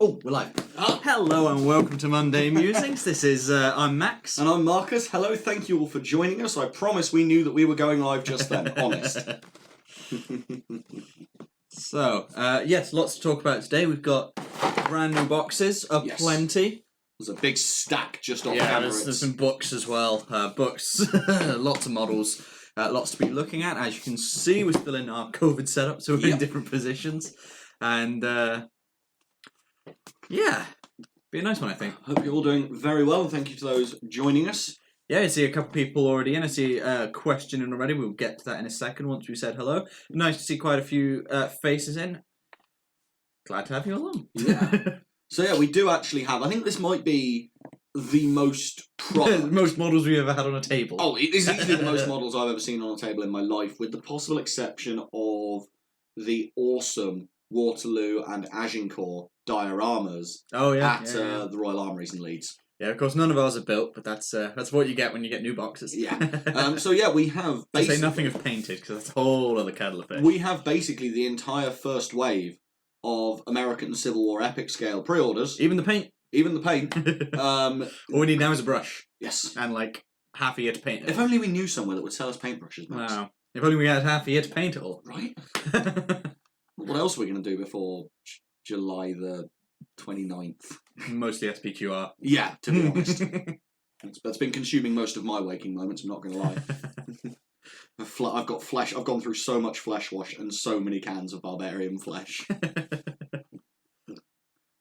Oh, we're live. Hello and welcome to Monday Musings. This is, I'm Max. And I'm Marcus. Hello, thank you all for joining us. I promise we knew that we were going live just then, honest. So, yes, lots to talk about today. We've got brand new boxes, plenty. There's a big stack just off camera. Yeah, there's some books as well. Books, lots of models, lots to be looking at. As you can see, we're still in our COVID setup, so we're in different positions. And, yeah, be a nice one, I think. Hope you're all doing very well, and thank you to those joining us. Yeah, I see a couple of people already in. I see a question in already. We'll get to that in a second once we said hello. Nice to see quite a few faces in. Glad to have you along. Yeah. So yeah, we do actually have, I think this might be the most most models we've ever had on a table. Oh, it is easily the most models I've ever seen on a table in my life, with the possible exception of the awesome Waterloo and Agincourt dioramas at the Royal Armouries in Leeds. Yeah, of course, none of ours are built, but that's what you get when you get new boxes. Yeah. So yeah, we have basically... To say nothing of painted, because that's a whole other kettle of fish. We have basically the entire first wave of American Civil War epic scale pre-orders. Even the paint. Even the paint. All we need now is a brush. Yes. And like half a year to paint it. If only we knew somewhere that would sell us paintbrushes, Max. Wow. If only we had half a year to paint it all. Right? What else are we going to do before July the 29th? Mostly SPQR. Yeah, to be honest. That's been consuming most of my waking moments, I'm not going to lie. I've got flesh. I've gone through so much flesh wash and so many cans of barbarian flesh.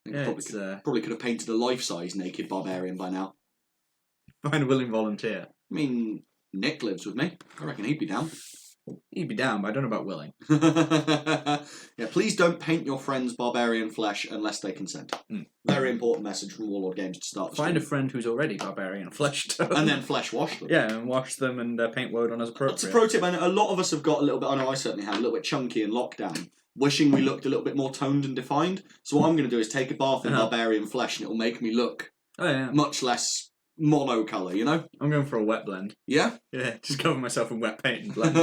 Probably could have painted a life-size naked barbarian by now. Find a willing volunteer. I mean, Nick lives with me. I reckon he'd be down. He'd be down, but I don't know about willing. Yeah, please don't paint your friends barbarian flesh unless they consent. Very important message from Warlord Games to start. Find a friend who's already barbarian fleshed. And then flesh wash them. Yeah, and wash them and paint woad on as appropriate. That's a pro tip, and a lot of us have got a little bit, I know I certainly have, a little bit chunky in lockdown, wishing we looked a little bit more toned and defined. So what I'm going to do is take a bath in barbarian flesh and it'll make me look much less monocolour, you know? I'm going for a wet blend. Yeah? Yeah, just cover myself in wet paint and blend.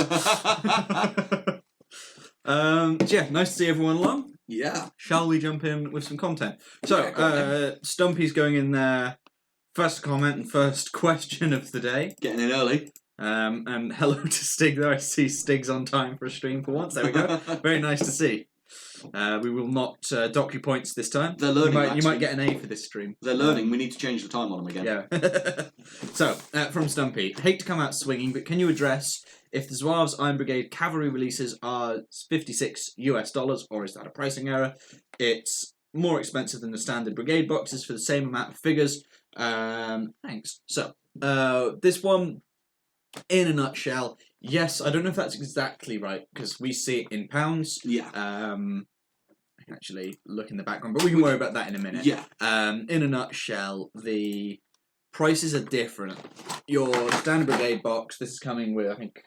Yeah, nice to see everyone along. Yeah. Shall we jump in with some content? So, Stumpy's going in there. First comment and first question of the day. Getting in early. And hello to Stig there. I see Stig's on time for a stream for once. There we go. Very nice to see. We will not dock you points this time. They're learning. You might get an A for this stream. They're learning. We need to change the time on them again. Yeah. So, from Stumpy. Hate to come out swinging, but can you address if the Zouaves Iron Brigade cavalry releases are $56 US, or is that a pricing error? It's more expensive than the standard brigade boxes for the same amount of figures. Thanks. So, this one, in a nutshell, yes, I don't know if that's exactly right, because we see it in pounds. Yeah. I can actually look in the background, but we can worry about that in a minute. Yeah. In a nutshell, the prices are different. Your standard brigade box, this is coming with, I think,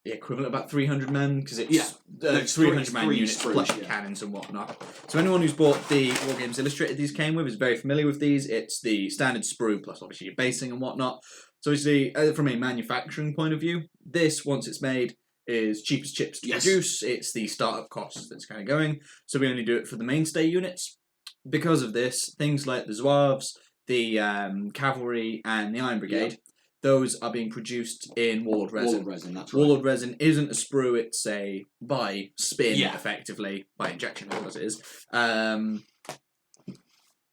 the equivalent of about 300 men, because it's 300 man units plus cannons and whatnot. So anyone who's bought the War Games Illustrated these came with is very familiar with these. It's the standard sprue plus obviously your basing and whatnot. So obviously, from a manufacturing point of view, this, once it's made, is cheap as chips to produce. It's the startup cost that's kind of going. So we only do it for the mainstay units. Because of this, things like the Zouaves, the cavalry, and the Iron Brigade, those are being produced in Warlord resin. Warlord resin, that's right. Warlord resin isn't a sprue, it's a by spin, effectively, by injection, as it is.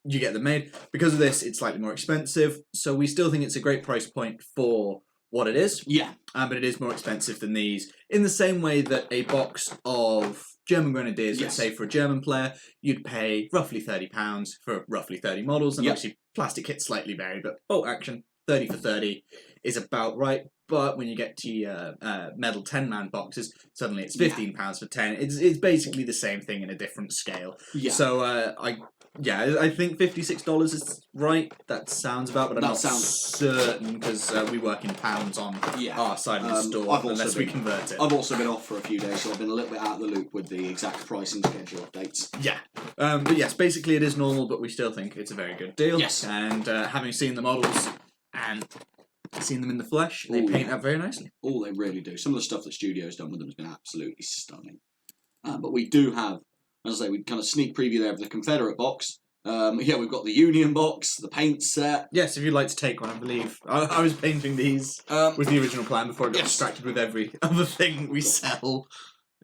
You get them made. Because of this, it's slightly more expensive. So we still think it's a great price point for what it is. Yeah. But it is more expensive than these. In the same way that a box of German Grenadiers, let's say for a German player, you'd pay roughly £30 for roughly 30 models. And obviously plastic kits slightly vary, but bolt action, 30 for 30 is about right. But when you get to your metal 10-man boxes, suddenly it's £15 for 10. It's basically the same thing in a different scale. Yeah. So I think $56 is right. That sounds about, but I'm not certain because we work in pounds on our side of the store unless we convert it. I've also been off for a few days, so I've been a little bit out of the loop with the exact pricing schedule updates. Yeah. But yes, basically it is normal, but we still think it's a very good deal. Yes. And having seen the models and seen them in the flesh, they paint up very nicely. Oh, they really do. Some of the stuff that Studio's done with them has been absolutely stunning. But we do have, as I say, we kind of sneak preview there of the Confederate box. Yeah, we've got the Union box, the paint set. Yes, if you'd like to take one, I believe. I was painting these with the original plan before I got distracted with every other thing we sell.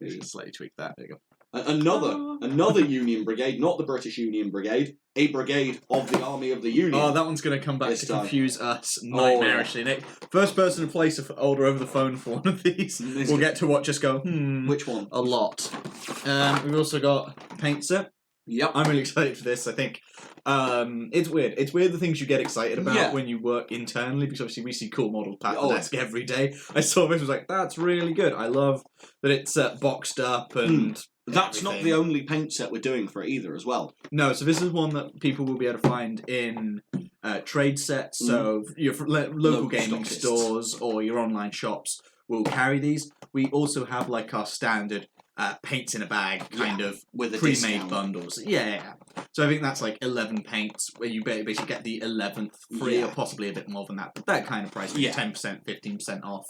Just slightly tweak that. There you go. Another Union brigade, not the British Union Brigade, a brigade of the Army of the Union. Oh, that one's going to come back This to time. confuse us nightmarishly. Nick, first person to place an order over the phone for one of these will get to watch us go, Which one? A lot. We've also got paint set. Yep. I'm really excited for this. I think it's weird. It's weird the things you get excited about when you work internally, because obviously we see cool models pat the desk every day. I saw this, was like, that's really good. I love that it's boxed up and That's not the only paint set we're doing for it either as well. No, so this is one that people will be able to find in trade sets, so your local gaming stores or your online shops will carry these. We also have like our standard paints in a bag kind of with a pre-made discount. bundles. Yeah. So I think that's like 11 paints where you basically get the 11th free or possibly a bit more than that. But that kind of price, 10%, 15% off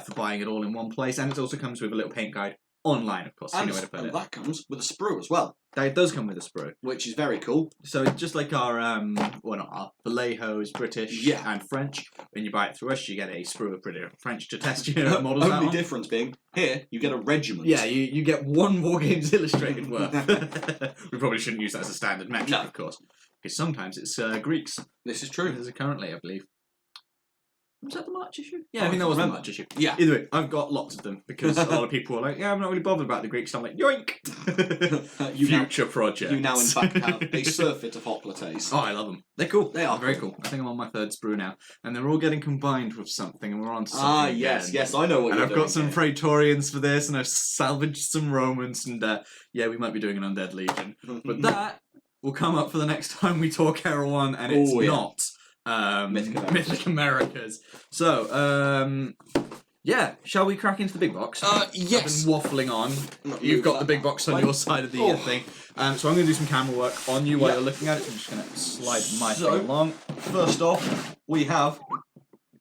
for buying it all in one place. And it also comes with a little paint guide online, of course. And, you know where to put it. That comes with a sprue as well. It does come with a sprue. Which is very cool. So it's just like our, well not our, Vallejo's British and French. When you buy it through us, you get a sprue of British French to test your models out on. Only difference being, here, you get a regiment. Yeah, you get one War Games Illustrated worth. We probably shouldn't use that as a standard metric, of course. Because sometimes it's Greeks. This is true. This is currently, I believe. Was that the March issue? Yeah, I think that was the March issue. Yeah. Either way, I've got lots of them because a lot of people were like, I'm not really bothered about the Greeks. So I'm like, yoink! Future project. You now, in fact, have a surfeit of hoplites. Oh, I love them. They're cool. They are very cool. I think I'm on my third sprue now. And they're all getting combined with something, and we're on to something yes, I know what and you're I've got some Praetorians for this, and I've salvaged some Romans, and we might be doing an Undead Legion. But that will come up for the next time we talk Era 1, and it's not Mythic Americas. So, shall we crack into the big box? Yes. I've been waffling on. You've got the big box on your side of the thing. So I'm going to do some camera work on you while you're looking at it. So I'm just going to slide my thing along. First off, we have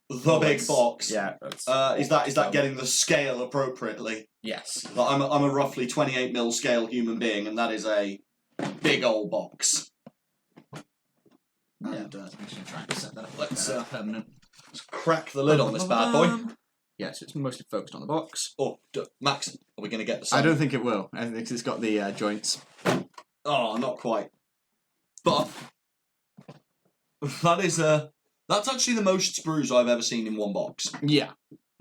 the big box. Yeah. Is that getting the scale appropriately? Yes. I'm a roughly 28mm scale human being, and that is a big old box. And I'm just going to try and set that up. Let's permanent. Let's crack the lid on this bad boy. Yeah, so it's mostly focused on the box. Oh, Max, are we going to get the sun? I don't think it will. I think it's got the joints. Oh, not quite. But that's actually the most sprues I've ever seen in one box. Yeah.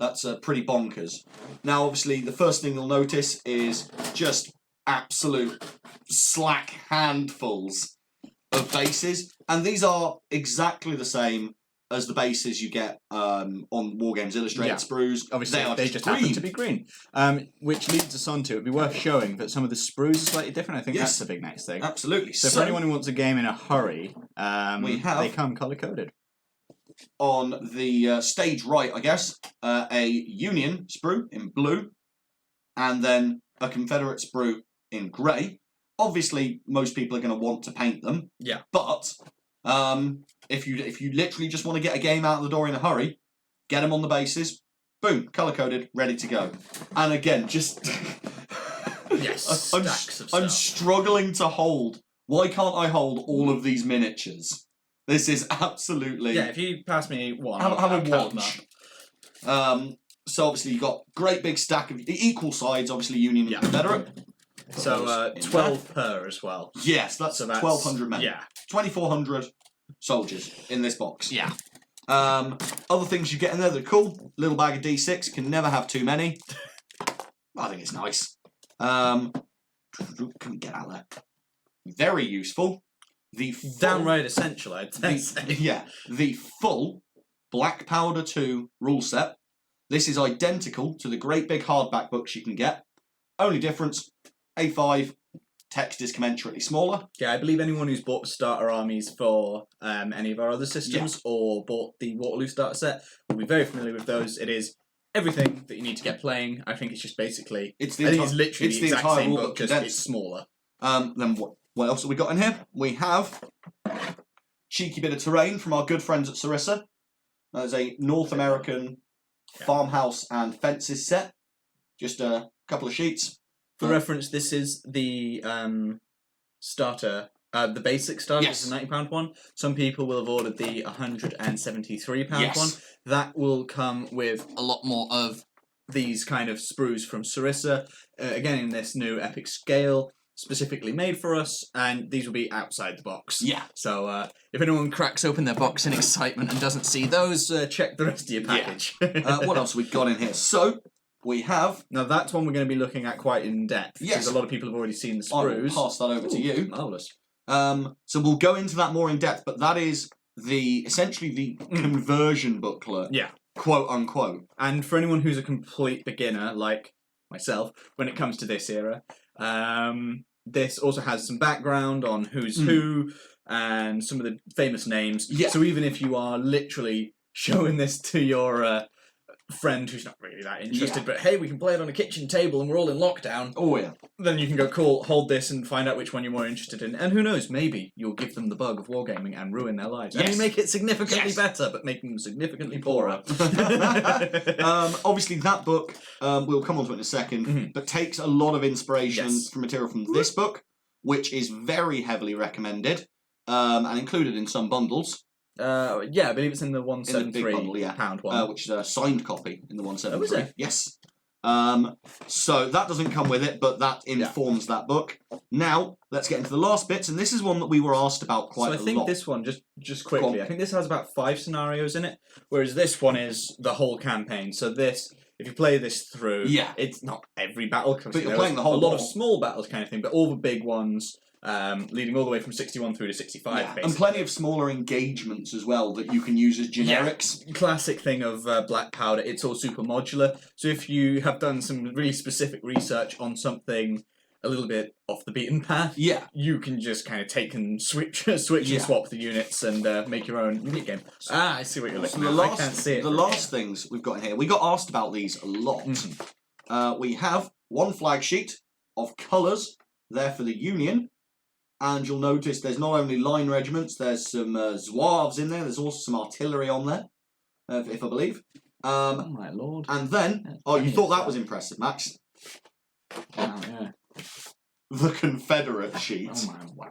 That's pretty bonkers. Now, obviously, the first thing you'll notice is just absolute slack handfuls of bases, and these are exactly the same as the bases you get on War Games Illustrated sprues. Obviously, they just happen to be green. Which leads us on to, it'd be worth showing that some of the sprues are slightly different. I think that's the big next thing. Absolutely. So for anyone who wants a game in a hurry, they come colour-coded. On the stage right, I guess, a Union sprue in blue, and then a Confederate sprue in grey. Obviously, most people are going to want to paint them. Yeah. But if you literally just want to get a game out of the door in a hurry, get them on the bases. Boom, color coded, ready to go. And again, just I'm struggling to hold. Why can't I hold all of these miniatures? This is absolutely. Yeah, if you pass me one, have a watch. So obviously you've got great big stack of equal sides. Obviously Union and Confederate. So 12 per as well. Yes, that's 1,200 men. Yeah. 2,400 soldiers in this box. Yeah. Other things you get in there that are cool. Little bag of D6. Can never have too many. I think it's nice. Can we get out of there? Very useful. The full, downright essential, I'd say. Yeah. The full Black Powder 2 rule set. This is identical to the great big hardback books you can get. Only difference, A5, text is commensurately smaller. Yeah, I believe anyone who's bought starter armies for any of our other systems or bought the Waterloo starter set will be very familiar with those. It is everything that you need to get playing. I think it's just basically... it's literally the exact same book, just it's smaller. Then what else have we got in here? We have cheeky bit of terrain from our good friends at Sarissa. There's a North American farmhouse and fences set. Just a couple of sheets. For reference, this is the starter The basic stuff Yes. is the £90 one. Some people will have ordered the £173 Yes. one. That will come with a lot more of these kind of sprues from Sarissa, again in this new epic scale, specifically made for us, and these will be outside the box. Yeah. So if anyone cracks open their box in excitement and doesn't see those, check the rest of your package. What else have we got in here? So, we have... Now that's one we're going to be looking at quite in depth, Yes. because a lot of people have already seen the I will sprues. pass that over to you. Marvellous. So we'll go into that more in depth, but that is essentially the conversion booklet. Yeah. Quote unquote. And for anyone who's a complete beginner, like myself, when it comes to this era, this also has some background on who's who and some of the famous names. Yeah. So even if you are literally showing this to your friend who's not really that interested, but hey, we can play it on a kitchen table and we're all in lockdown. Oh yeah. Then you can go, cool, hold this and find out which one you're more interested in. And who knows, maybe you'll give them the bug of wargaming and ruin their lives. Yes. And you make it significantly Yes. better, but make them significantly poorer. Obviously, that book, we'll come on to it in a second, but takes a lot of inspiration from material from this book, which is very heavily recommended and included in some bundles. Yeah, I believe it's in the In the big bundle, £173 one. which is a signed copy in the 173. Oh, is it? Yes. So that doesn't come with it, but that informs that book. Now, let's get into the last bits, and this is one that we were asked about quite a lot. So I think this one, just quickly, I think this has about 5 scenarios in it, whereas this one is the whole campaign. So this, if you play this through, it's not every battle, because But you're playing the whole a lot war. of small battles kind of thing, but all the big ones, leading all the way from 61 through to 65, basically. And plenty of smaller engagements as well that you can use as generics. Yeah. Classic thing of Black Powder, it's all super modular. So if you have done some really specific research on something a little bit off the beaten path, you can just kind of take and switch and swap the units and make your own unit game. I see what you're looking at. I can't see it. The last things we've got in here, we got asked about these a lot. We have one flag sheet of colours there for the Union. And you'll notice there's not only line regiments, there's some zouaves in there, there's also some artillery on there, if I believe. Oh my lord. And then, you thought that was impressive, Max? Yeah. The Confederate sheet. Oh my,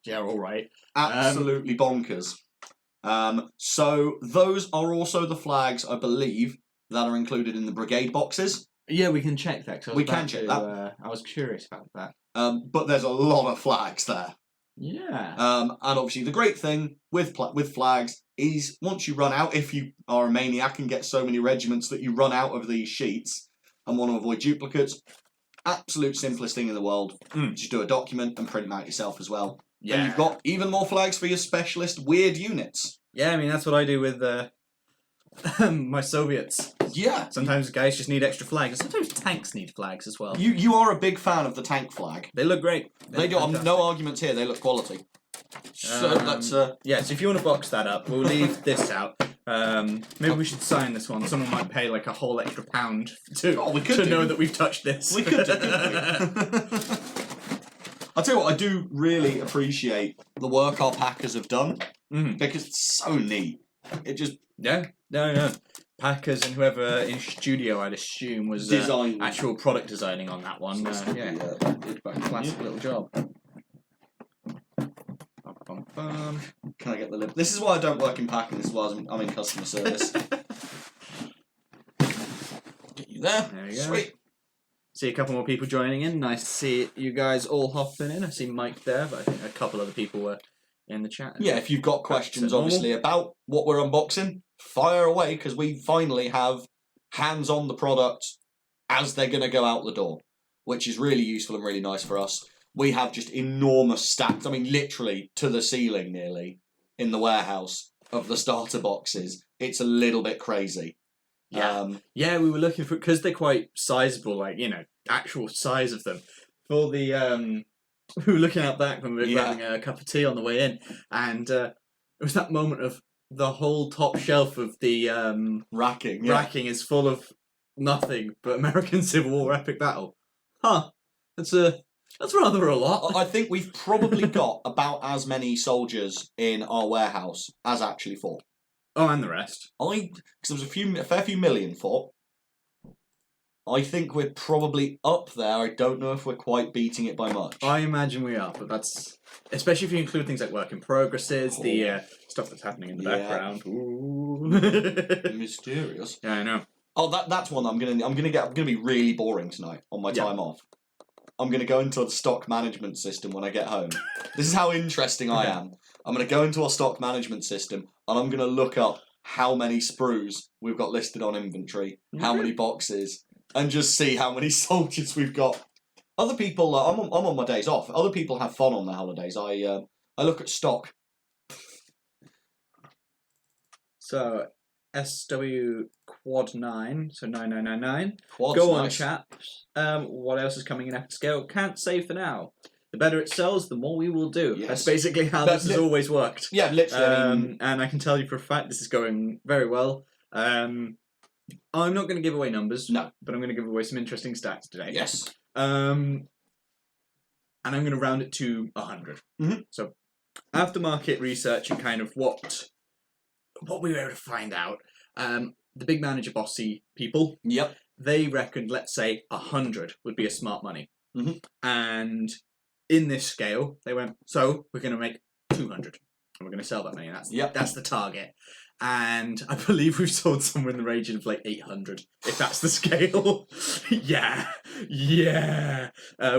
yeah, alright. Absolutely bonkers. So those are also the flags, I believe, that are included in the brigade boxes. Yeah, we can check that. We can check that. I was curious about that. But there's a lot of flags there. Yeah. And obviously the great thing with flags is once you run out, if you are a maniac and get so many regiments that you run out of these sheets and want to avoid duplicates, absolute simplest thing in the world. Just do a document and print them out yourself as well. Yeah. And you've got even more flags for your specialist weird units. Yeah, I mean, that's what I do with my Soviets. Yeah. Sometimes guys just need extra flags. Sometimes tanks need flags as well. You are a big fan of the tank flag. They look great. They do. No arguments here. They look quality. So that's yeah. So if you want to box that up, we'll leave this out. Maybe we should sign this one. Someone might pay like a whole extra pound to know that we've touched this. We could do. I'll tell you what. I do really appreciate the work our packers have done because it's so neat. It just no. Packers and whoever in studio, I'd assume, was actual product designing on that one. Did a classic little job. Can I get the lid? This is why I don't work in packing. This is why I'm in customer service. Get you there. There you go. Sweet. See a couple more people joining in. Nice to see you guys all hopping in. I see Mike there, but I think a couple other people were in the chat. Yeah, if you've got questions, obviously, about what we're unboxing, fire away, because we finally have hands on the product as they're going to go out the door, which is really useful and really nice for us. We have just enormous stacks, I mean, literally to the ceiling nearly, in the warehouse of the starter boxes. It's a little bit crazy. Yeah, we were looking for, because they're quite sizable, like, actual size of them. For the, we were looking out back when we were grabbing a cup of tea on the way in, and it was that moment of the whole top shelf of the racking is full of nothing but American Civil War epic battle. That's rather a lot. I think we've probably got about as many soldiers in our warehouse as actually fought. Oh, and the rest. Because there was a fair few million fought. I think we're probably up there. I don't know if we're quite beating it by much. I imagine we are, but that's... Especially if you include things like work in progresses, the stuff that's happening in the background. Ooh. Mysterious. Yeah, I know. Oh, that's one I'm gonna be really boring tonight on my time off. I'm gonna go into the stock management system when I get home. This is how interesting I am. I'm gonna go into our stock management system and I'm gonna look up how many sprues we've got listed on inventory, how many boxes, and just see how many soldiers we've got. Other people, I'm on my days off. Other people have fun on their holidays. I look at stock. So SW Quad 9, so 9999. Quad's Go on, nice. chaps. What else is coming in after scale? Can't say for now. The better it sells, the more we will do. Yes. That's basically how this has always worked. Yeah, literally. And I can tell you for a fact this is going very well. I'm not going to give away numbers. No. But I'm going to give away some interesting stats today. Yes. And I'm going to round it to 100. Mm-hmm. So, aftermarket research and kind of what we were able to find out, the big manager bossy people, Yep. they reckoned, let's say, 100 would be a smart money. Mm-hmm. And in this scale, they went, so we're going to make 200. And we're going to sell that many. That's the target. And I believe we've sold somewhere in the region of like 800, if that's the scale. yeah.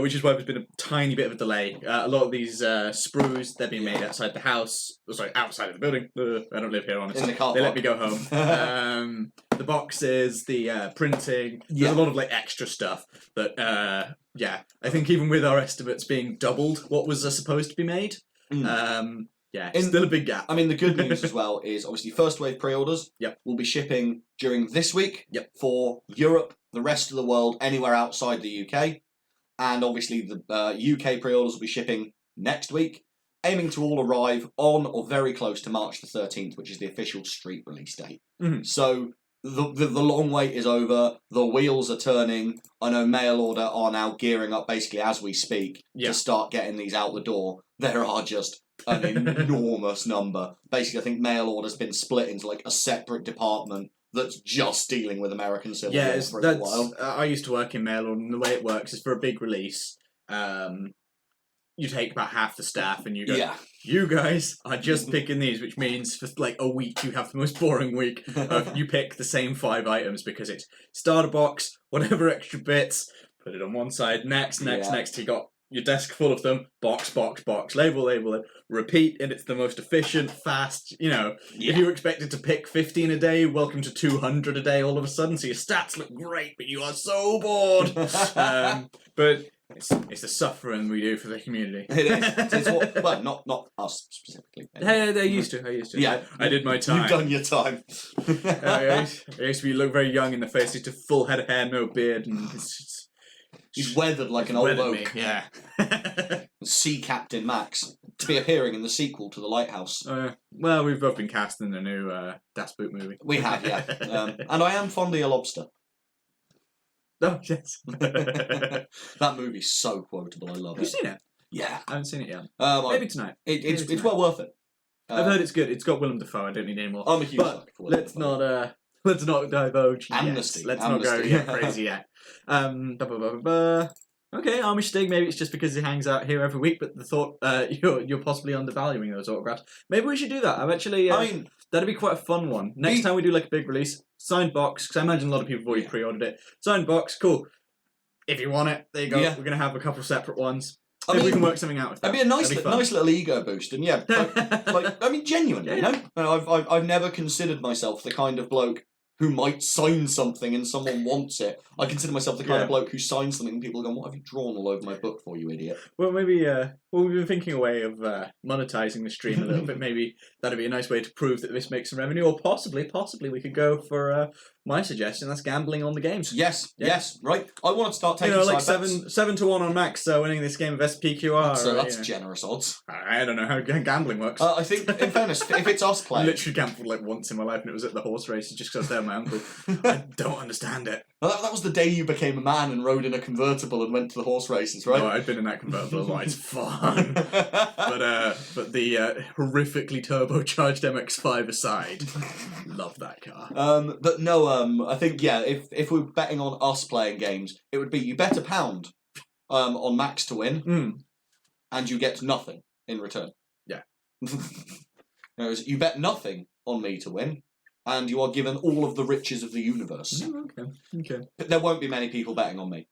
Which is why there's been a tiny bit of a delay. A lot of these sprues, they're being made outside the house. Outside of the building. I don't live here, honestly. In the car they park. let me go home. The boxes, the printing. There's a lot of like extra stuff. But I think even with our estimates being doubled what was supposed to be made, it's still a big gap. I mean, the good news as well is obviously first wave pre-orders will be shipping during this week for Europe, the rest of the world, anywhere outside the UK. And obviously the UK pre-orders will be shipping next week, aiming to all arrive on or very close to March the 13th, which is the official street release date. Mm-hmm. So the long wait is over. The wheels are turning. I know mail order are now gearing up basically as we speak to start getting these out the door. There are just an enormous number. Basically, I think mail order's been split into like a separate department that's just dealing with American Civil War for a while. I used to work in mail order, and the way it works is for a big release, you take about half the staff and you go, you guys are just picking these, which means for like a week you have the most boring week of you pick the same 5 items because it's starter box, whatever extra bits, put it on one side, next, you got your desk full of them, box, label it, repeat, and it's the most efficient, fast, if you were expected to pick 15 a day, welcome to 200 a day all of a sudden, so your stats look great, but you are so bored. But it's the suffering we do for the community. It is. Well, not us specifically. Hey, I used to. Yeah. I did my time. You've done your time. I used to look very young in the face, used to full head of hair, no beard, and he's weathered like an old oak. Me. Yeah. Sea Captain Max to be appearing in the sequel to The Lighthouse. Well, we've both been cast in the new Das Boot movie. We have, yeah. And I am fondly a lobster. Oh, yes. That movie's so quotable. I love it. Have you seen it? Yeah. I haven't seen it yet. Maybe tonight. It's well worth it. I've heard it's good. It's got Willem Dafoe. I don't need any more. I'm a huge fan for Willem Dafoe. Let's not divulge Amnesty. Yet. Let's not go crazy yet. Okay, Amish Stig, maybe it's just because he hangs out here every week, but the thought you're possibly undervaluing those autographs. Maybe we should do that. That'd be quite a fun one. Next time we do like a big release, signed box, because I imagine a lot of people have already pre-ordered it. Signed box, cool. If you want it, there you go. Yeah. We're going to have a couple separate ones. Maybe we can work something out with that. It'd be a nice little ego boost, and genuinely, I've never considered myself the kind of bloke who might sign something and someone wants it. I consider myself the kind of bloke who signs something and people go, "What have you drawn all over my book for, you idiot?" Well, maybe we've been thinking a way of monetizing the stream a little bit. Maybe that'd be a nice way to prove that this makes some revenue, or possibly we could go for my suggestion. That's gambling on the games. Yes, right. I want to start taking like side bets. 7 to 1 on Max winning this game of SPQR. So that's generous odds. I don't know how gambling works. I think, in fairness, if it's us playing, I literally gambled like once in my life, and it was at the horse races just because I was there with my uncle. I don't understand it. That was the day you became a man and rode in a convertible and went to the horse races, right? No, I'd been in that convertible a lot. It's fun. But the horrifically turbocharged MX-5 aside, love that car. But no, I think, yeah, if we're betting on us playing games, it would be you bet £1 on Max to win, and you get nothing in return. Yeah. Whereas you bet nothing on me to win, and you are given all of the riches of the universe. Okay. But there won't be many people betting on me.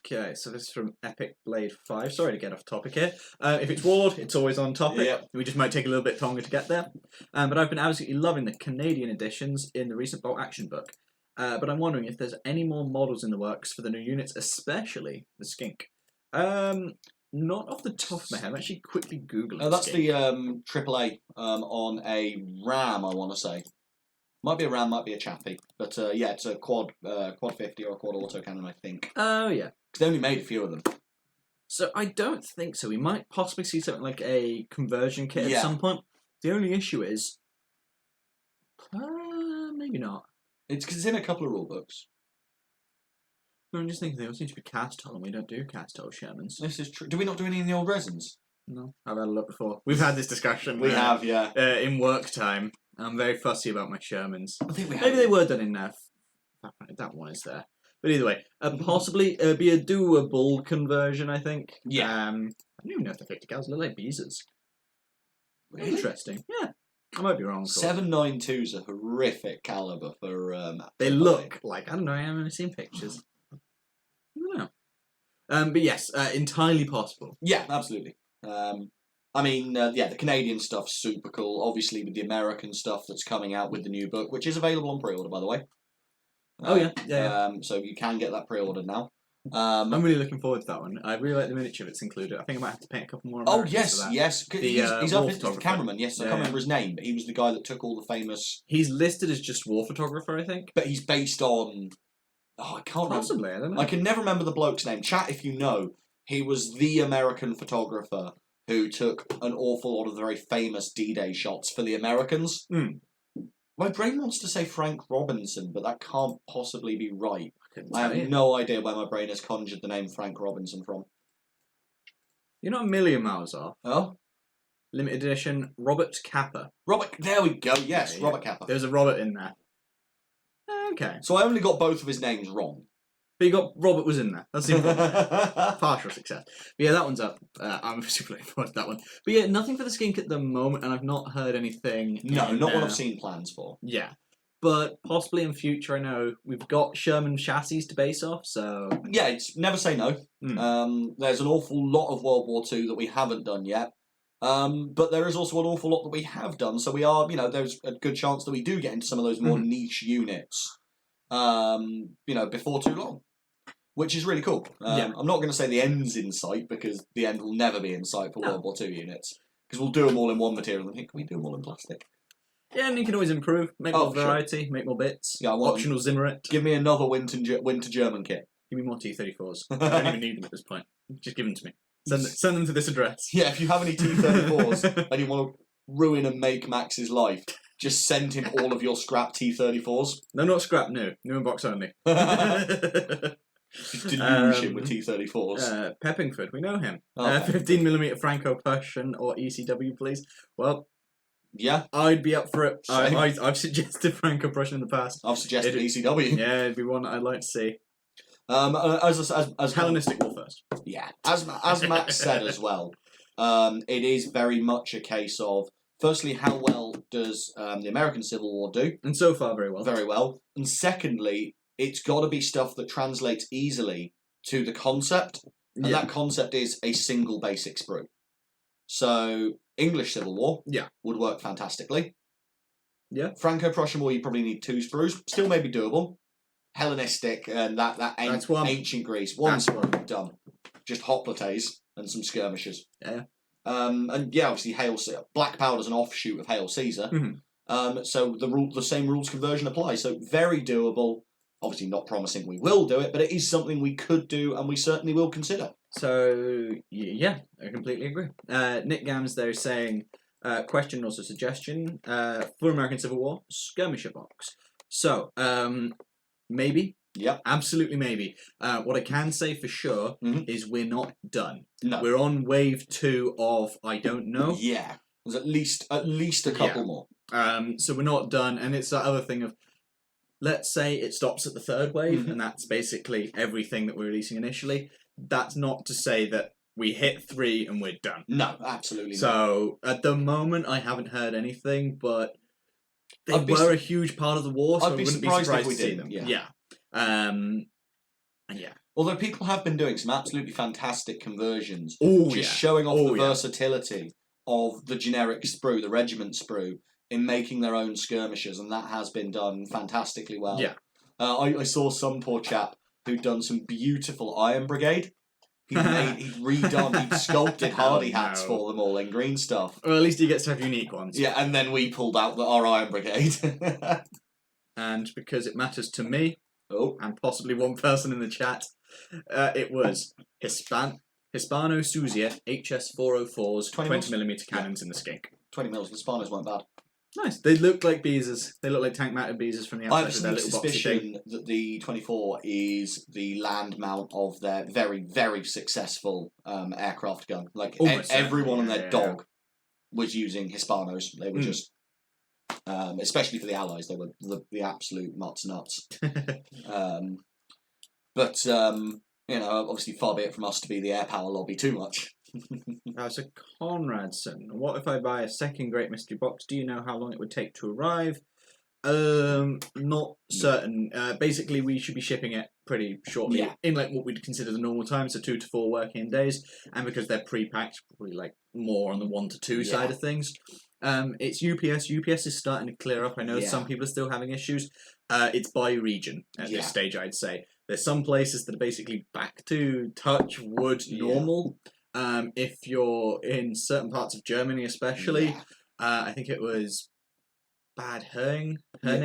Okay, so this is from Epic Blade 5. Sorry to get off topic here. If it's Warlord, it's always on topic. Yep. We just might take a little bit longer to get there. But I've been absolutely loving the Canadian editions in the recent Bolt Action book. But I'm wondering if there's any more models in the works for the new units, especially the Skink. Not off the top of my head. I'm actually quickly Googling. That's Skink. the AAA on a Ram, I want to say. Might be a Ram, might be a Chappie. But yeah, it's a quad 50 or a quad autocannon, I think. Oh, yeah. Because they only made a few of them. So I don't think so. We might possibly see something like a conversion kit at some point. The only issue is... maybe not. It's because it's in a couple of rule books. I'm just thinking they all seem to be cast hull, and we don't do cast hull Shermans. This is true. Do we not do any in the old resins? No, I've had a look before. We've had this discussion. We have, yeah. In work time. I'm very fussy about my Shermans. I think we have. Maybe they were done in that one is there. But either way, possibly be a doable conversion, I think. Yeah. I don't even know if the 50 cals look like Beezers. Really? Interesting. Yeah. I might be wrong. 792's a horrific caliber for... they look like... I don't know, I haven't seen pictures. I don't know. But yes, entirely possible. Yeah, absolutely. I mean, yeah, the Canadian stuff's super cool. Obviously, with the American stuff that's coming out with the new book, which is available on pre-order, by the way. Oh, yeah. So you can get that pre-ordered now. I'm really looking forward to that one. I really like the miniature that's included. I think I might have to paint a couple more. Oh, yes. He's up as the cameraman. Yes, I can't remember his name, but he was the guy that took all the famous... He's listed as just war photographer, I think. But he's based on... Oh, I can't Possibly, remember. I don't know. I can never remember the bloke's name. Chat if you know. He was the American photographer who took an awful lot of the very famous D-Day shots for the Americans. My brain wants to say Frank Robinson, but that can't possibly be right. I have no idea where my brain has conjured the name Frank Robinson from. You're not a million miles off. Oh? Limited edition Robert Kappa. There we go, yes, Yeah. Robert Kappa. There's a Robert in there. Okay. So I only got both of his names wrong. But you got Robert was in there. That's the partial success. But yeah, that one's up. I'm super looking forward to that one. But yeah, nothing for the Skink at the moment, and I've not heard anything. No, not what I've seen plans for. Yeah. But possibly in future, I know we've got Sherman chassis to base off, so... Yeah, it's never say no. There's an awful lot of World War II that we haven't done yet. But there is also an awful lot that we have done, so we are, there's a good chance that we do get into some of those more niche units, before too long. Which is really cool. I'm not going to say the end's in sight, because the end will never be in sight for World War II units. Because we'll do them all in one material, and think, can we do them all in plastic? Yeah, and you can always improve, make more variety, make more bits. Yeah, optional Zimmerit. Give me another winter German kit. Give me more T-34s. I don't even need them at this point. Just give them to me. Send them to this address. Yeah, if you have any T-34s and you want to ruin and make Max's life, just send him all of your scrap T-34s. No, not scrap, no. New in box only. Just deluge him with T-34s. Peppingford, we know him. Okay. 15mm Franco-Prussian or ECW, please. Well... Yeah, I'd be up for it. I've suggested Franco-Prussian in the past. I've suggested ECW. Yeah, it'd be one I'd like to see. As Hellenistic War first. Yeah, as Max said as well, it is very much a case of, firstly, how well does the American Civil War do? And so far, very well. Very well. And secondly, it's got to be stuff that translates easily to the concept, and that concept is a single basic sprue. So, English Civil War would work fantastically. Yeah. Franco-Prussian War, you probably need 2 sprues. Still may be doable. Hellenistic and that ancient Greece. One sprue, done. Just hoplites and some skirmishers. Yeah. And yeah, obviously Black Powder's an offshoot of Hail Caesar. So the same rules conversion applies. So very doable. Obviously not promising we will do it, but it is something we could do and we certainly will consider. So, yeah, I completely agree. Nick Gams there saying, question also suggestion, for American Civil War, skirmisher box. So, maybe. Yep. Absolutely maybe. What I can say for sure is we're not done. No. We're on wave 2 of I don't know. Yeah. There's at least a couple more. So we're not done, and it's that other thing of, let's say it stops at the 3rd wave, and that's basically everything that we're releasing initially. That's not to say that we hit 3 and we're done. No, absolutely not. So, at the moment, I haven't heard anything, but they were a huge part of the war, so I wouldn't be surprised if we to see them. Yeah. And yeah. Although people have been doing some absolutely fantastic conversions, just showing off the versatility of the generic sprue, the regiment sprue, in making their own skirmishers, and that has been done fantastically well. Yeah. I saw some poor chap who'd done some beautiful Iron Brigade. He'd sculpted hardy hats for them all in green stuff. Well, at least he gets to have unique ones. Yeah, and then we pulled out our Iron Brigade. And because it matters to me, and possibly one person in the chat, it was Hispano Suzia HS404's 20mm cannons in the skink. 20 mils. The Hispanos weren't bad. Nice. They look like beezers. They look like tank-mounted beezers from the outside. I have some suspicion that the 24 is the land mount of their very, very successful aircraft gun. Like everyone on their dog was using Hispanos. They were just, especially for the Allies, they were the absolute nuts. But obviously, far be it from us to be the air power lobby too much. So Conradson, what if I buy a second Great Mystery box? Do you know how long it would take to arrive? Not certain. Basically, we should be shipping it pretty shortly, in like what we'd consider the normal time, so 2 to 4 working days. And because they're pre-packed, probably like more on the 1 to 2 side of things. It's UPS. UPS is starting to clear up. I know some people are still having issues. It's by region at this stage, I'd say. There's some places that are basically back to touch wood normal. If you're in certain parts of Germany, especially, I think it was Bad Herning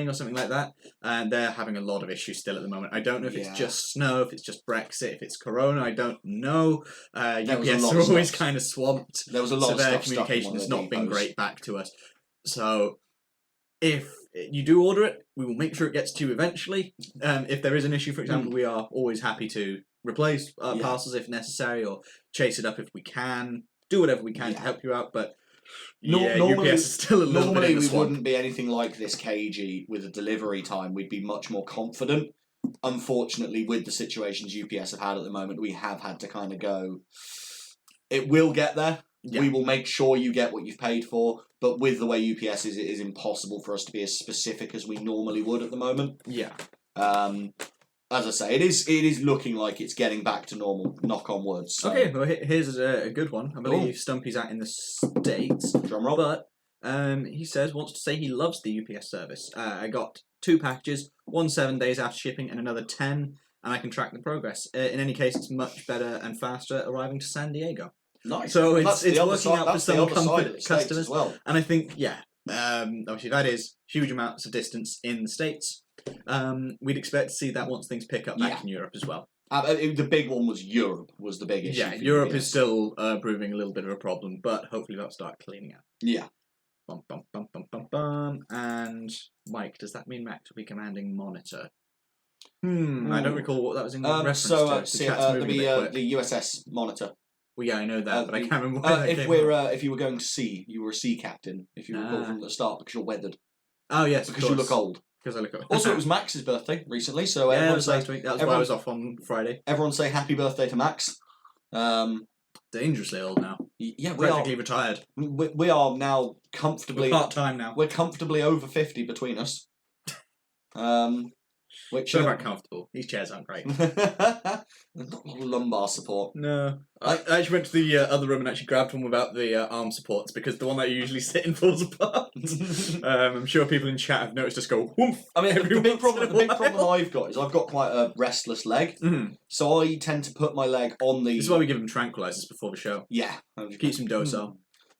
or something like that, and they're having a lot of issues still at the moment. I don't know if it's just snow, if it's just Brexit, if it's Corona. I don't know. UPS are always kind of swamped. There was a lot of their stuff communication has not been great back to us. So if you do order it, we will make sure it gets to you eventually. If there is an issue, for example, we are always happy to replace parcels if necessary, or chase it up if we can. Do whatever we can to help you out, but normally, UPS is still a little bit in the we swamp. wouldn't be anything like this cagey with a delivery time. We'd be much more confident. Unfortunately, with the situations UPS have had at the moment, we have had to kind of go, it will get there. Yeah. We will make sure you get what you've paid for, but with the way UPS is, it is impossible for us to be as specific as we normally would at the moment. Yeah. As I say, it is looking like it's getting back to normal, knock on wood. So. Okay, well, here's a good one. I believe Stumpy's out in the States. Drum roll. But he wants to say he loves the UPS service. I got 2 packages, one 7 days after shipping and another 10, and I can track the progress. In any case, it's much better and faster arriving to San Diego. Nice. So it's working out for some customers. As well. And I think, obviously that is huge amounts of distance in the States. We'd expect to see that once things pick up back in Europe as well. The big one was Europe, was the big issue. Yeah, Europe is still proving a little bit of a problem, but hopefully that'll start cleaning up. Yeah. Bum, bum, bum, bum, bum, bum. And Mike, does that mean Max will be commanding monitor? I don't recall what that was in reference to. There'll be the USS Monitor. Well, yeah, I know that, but I can't remember where if you were going to sea, you were a sea captain, if you recall from the start, because you're weathered. Oh, yes, because you look old. Because I look old. Also, it was Max's birthday recently, so it was last week. That was why I was off on Friday. Everyone say happy birthday to Max. Dangerously old now. Yeah, we practically retired. We are now comfortably part-time now. We're comfortably over 50 between us. Which so about comfortable. These chairs aren't great. Not a lot of lumbar support. No. I actually went to the other room and actually grabbed one without the arm supports because the one that you usually sit in falls apart. I'm sure people in chat have noticed us go whoomph. I mean, the big problem I've got is I've got quite a restless leg. So I tend to put my leg on the... This is why we give them tranquilizers before the show. Yeah. Keeps them docile.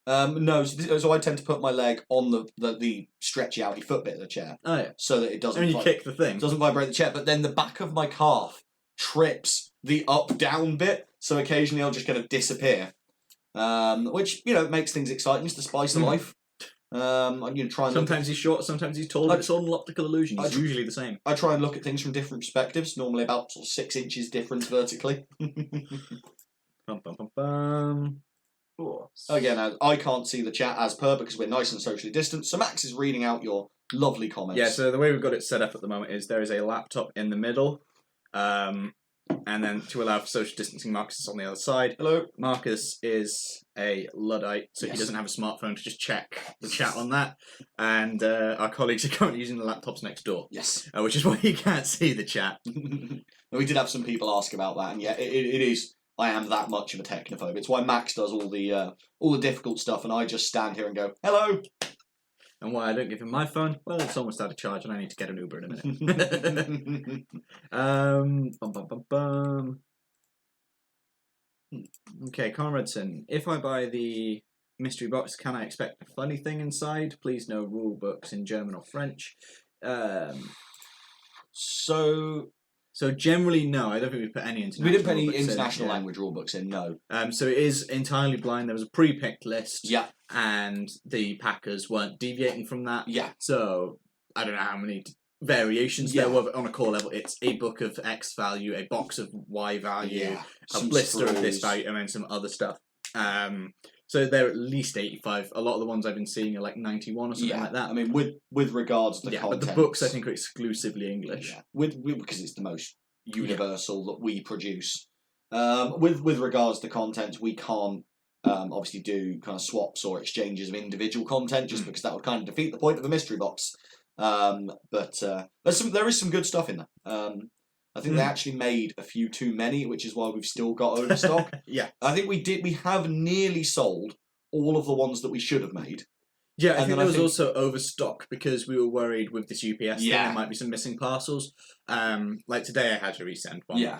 No, so I tend to put my leg on the stretchy outy foot bit of the chair. Oh, yeah. So that it doesn't... And you kick the thing. Doesn't vibrate the chair, but then the back of my calf trips the up-down bit, so occasionally I'll just kind of disappear. Which, makes things exciting. It's the spice of life. I'm going to try and sometimes he's short, sometimes he's tall, but it's all an optical illusion. It's usually the same. I try and look at things from different perspectives, normally about sort of 6 inches difference vertically. Bum, bum, bum, bum. Again, I can't see the chat as per because we're nice and socially distant, so Max is reading out your lovely comments. Yeah, so the way we've got it set up at the moment is there is a laptop in the middle, and then to allow for social distancing, Marcus is on the other side. Hello. Marcus is a Luddite, so he doesn't have a smartphone to just check the chat on that. And our colleagues are currently using the laptops next door. Yes. Which is why you can't see the chat. We did have some people ask about that, and yeah, it is. I am that much of a technophobe. It's why Max does all the difficult stuff, and I just stand here and go, hello. And why I don't give him my phone? Well, it's almost out of charge, and I need to get an Uber in a minute. Bum, bum, bum, bum. Okay, Conradson. If I buy the mystery box, can I expect a funny thing inside? Please no rule books in German or French. So generally, no. I don't think we put any international. We didn't put any rulebooks international language rule books in. No. So it is entirely blind. There was a pre-picked list. Yeah. And the packers weren't deviating from that. Yeah. So I don't know how many variations there were, but on a core level, it's a book of X value, a box of Y value, a blister of this value, and then some other stuff. So they're at least 85. A lot of the ones I've been seeing are like 91 or something like that. I mean, with regards to the content, but the books I think are exclusively English. Yeah, because it's the most universal that we produce. With regards to content, we can't obviously do kind of swaps or exchanges of individual content, just because that would kind of defeat the point of a mystery box. But there is some good stuff in there. I think they actually made a few too many, which is why we've still got overstock. Yeah. I think we have nearly sold all of the ones that we should have made. Yeah, I think there was also overstock because we were worried with this UPS thing there might be some missing parcels. Like today I had to resend one. Yeah.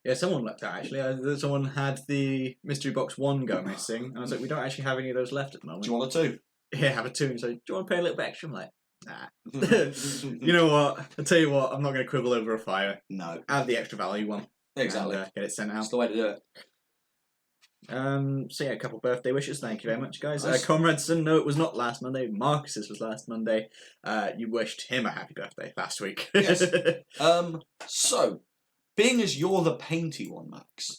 Yeah, someone looked at actually. Someone had the mystery box 1 go missing, and I was like, we don't actually have any of those left at the moment. Do you want a 2? Yeah, have a 2. And so, do you want to pay a little bit extra? I'm like, nah. You know what? I'll tell you what, I'm not going to quibble over a fire. No. Add the extra value one. Exactly. And, get it sent out. That's the way to do it. So yeah, a couple birthday wishes. Thank you very much, guys. Nice. Conradson, no, it was not last Monday. Marcus's was last Monday. You wished him a happy birthday last week. Yes. So, being as you're the painty one, Max,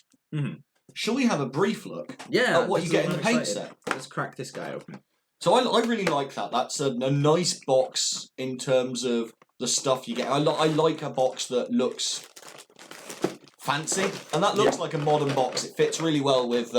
shall we have a brief look at what you get in the paint set? Let's crack this guy open. So I really like that. That's a nice box in terms of the stuff you get. I like a box that looks fancy, and that looks like a modern box. It fits really well with.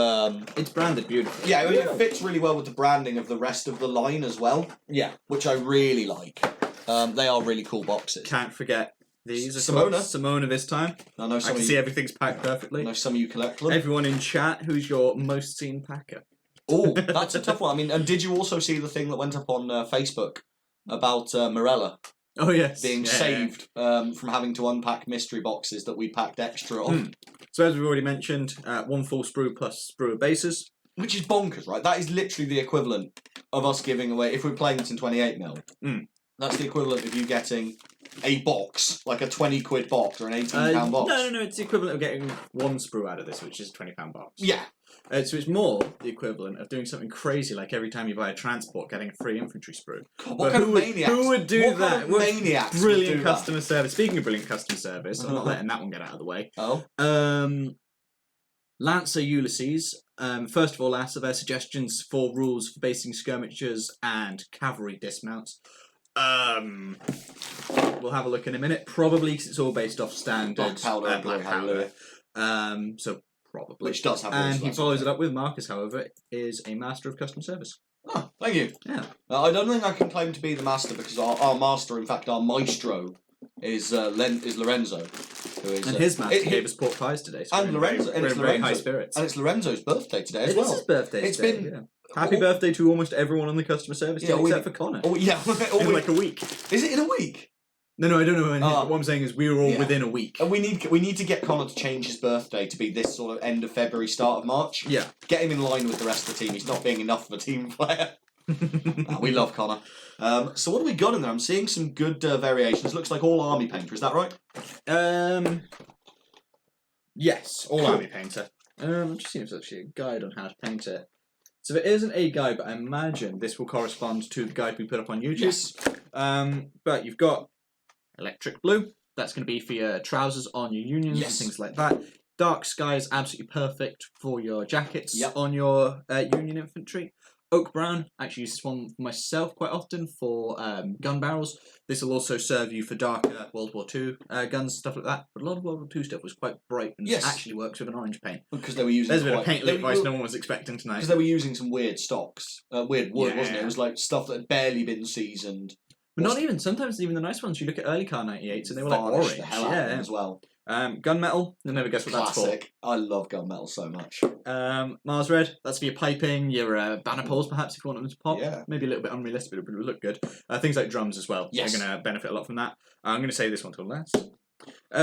It's branded beautifully. Yeah, I mean, it fits really well with the branding of the rest of the line as well. Yeah, which I really like. They are really cool boxes. Can't forget these. Simona this time. I know some I can see everything's packed perfectly. I know some of you collect them. Everyone in chat, who's your most seen packer? Oh, that's a tough one. I mean, and did you also see the thing that went up on Facebook about Morella? Oh, yes. Being saved from having to unpack mystery boxes that we packed extra of. So as we've already mentioned, 1 full sprue plus sprue of bases. Which is bonkers, right? That is literally the equivalent of us giving away, if we're playing this in 28mm, that's the equivalent of you getting a box, like a 20 quid box or an £18 box. No, it's the equivalent of getting 1 sprue out of this, which is a £20 box. Yeah. So it's more the equivalent of doing something crazy, like every time you buy a transport, getting a free infantry sprue. What kind of maniacs? Who would do that? Kind of maniacs brilliant would do customer that? service. Speaking of brilliant customer service, I'm not letting that one get out of the way. Oh. Lancer Ulysses. First of all, asked are there suggestions for rules for basing skirmishers and cavalry dismounts. We'll have a look in a minute. Probably because it's all based off standard Black powder. black powder. So probably. Which does have and he follows it up with Marcus, however, is a master of customer service. Oh, thank you. Yeah. I don't think I can claim to be the master because our master, in fact, our maestro, is Lorenzo. Who is, and his master gave us pork pies today. So and Lorenzo, we're in very high spirits. And it's Lorenzo's birthday today as well. It is his birthday. It's today, been happy birthday to almost everyone on the customer service team except for Connor. Oh yeah, in like a week. Is it in a week? No, I don't know. What I'm saying is we were all within a week. And we need to get Connor to change his birthday to be this sort of end of February, start of March. Yeah. Get him in line with the rest of the team. He's not being enough of a team player. We love Connor. So what have we got in there? I'm seeing some good variations. Looks like all army painter. Is that right? Yes, all army painter. Just seems actually a guide on how to paint it. So there isn't a guide, but I imagine this will correspond to the guide we put up on YouTube. Yes. But you've got electric blue. That's going to be for your trousers on your unions and things like that. Dark sky is absolutely perfect for your jackets on your Union infantry. Oak brown, I actually use this one for myself quite often for gun barrels. This will also serve you for darker World War II guns, stuff like that. But a lot of World War II stuff was quite bright and actually works with an orange paint. Because they were using There's a bit of paint advice no one was expecting tonight. Because they were using some weird stocks. Weird wood, wasn't it? It was like stuff that had barely been seasoned. But not even, sometimes even the nice ones. You look at early car 98s and they were like orange. The hell out of them as well. Gunmetal, you'll never guess what Classic. that's for. I love gunmetal so much. Mars Red, that's for your piping, your banner poles perhaps if you want them to pop. Yeah. Maybe a little bit unrealistic, but it would look good. Things like drums as well. Yes. You're going to benefit a lot from that. I'm going to save this one till last.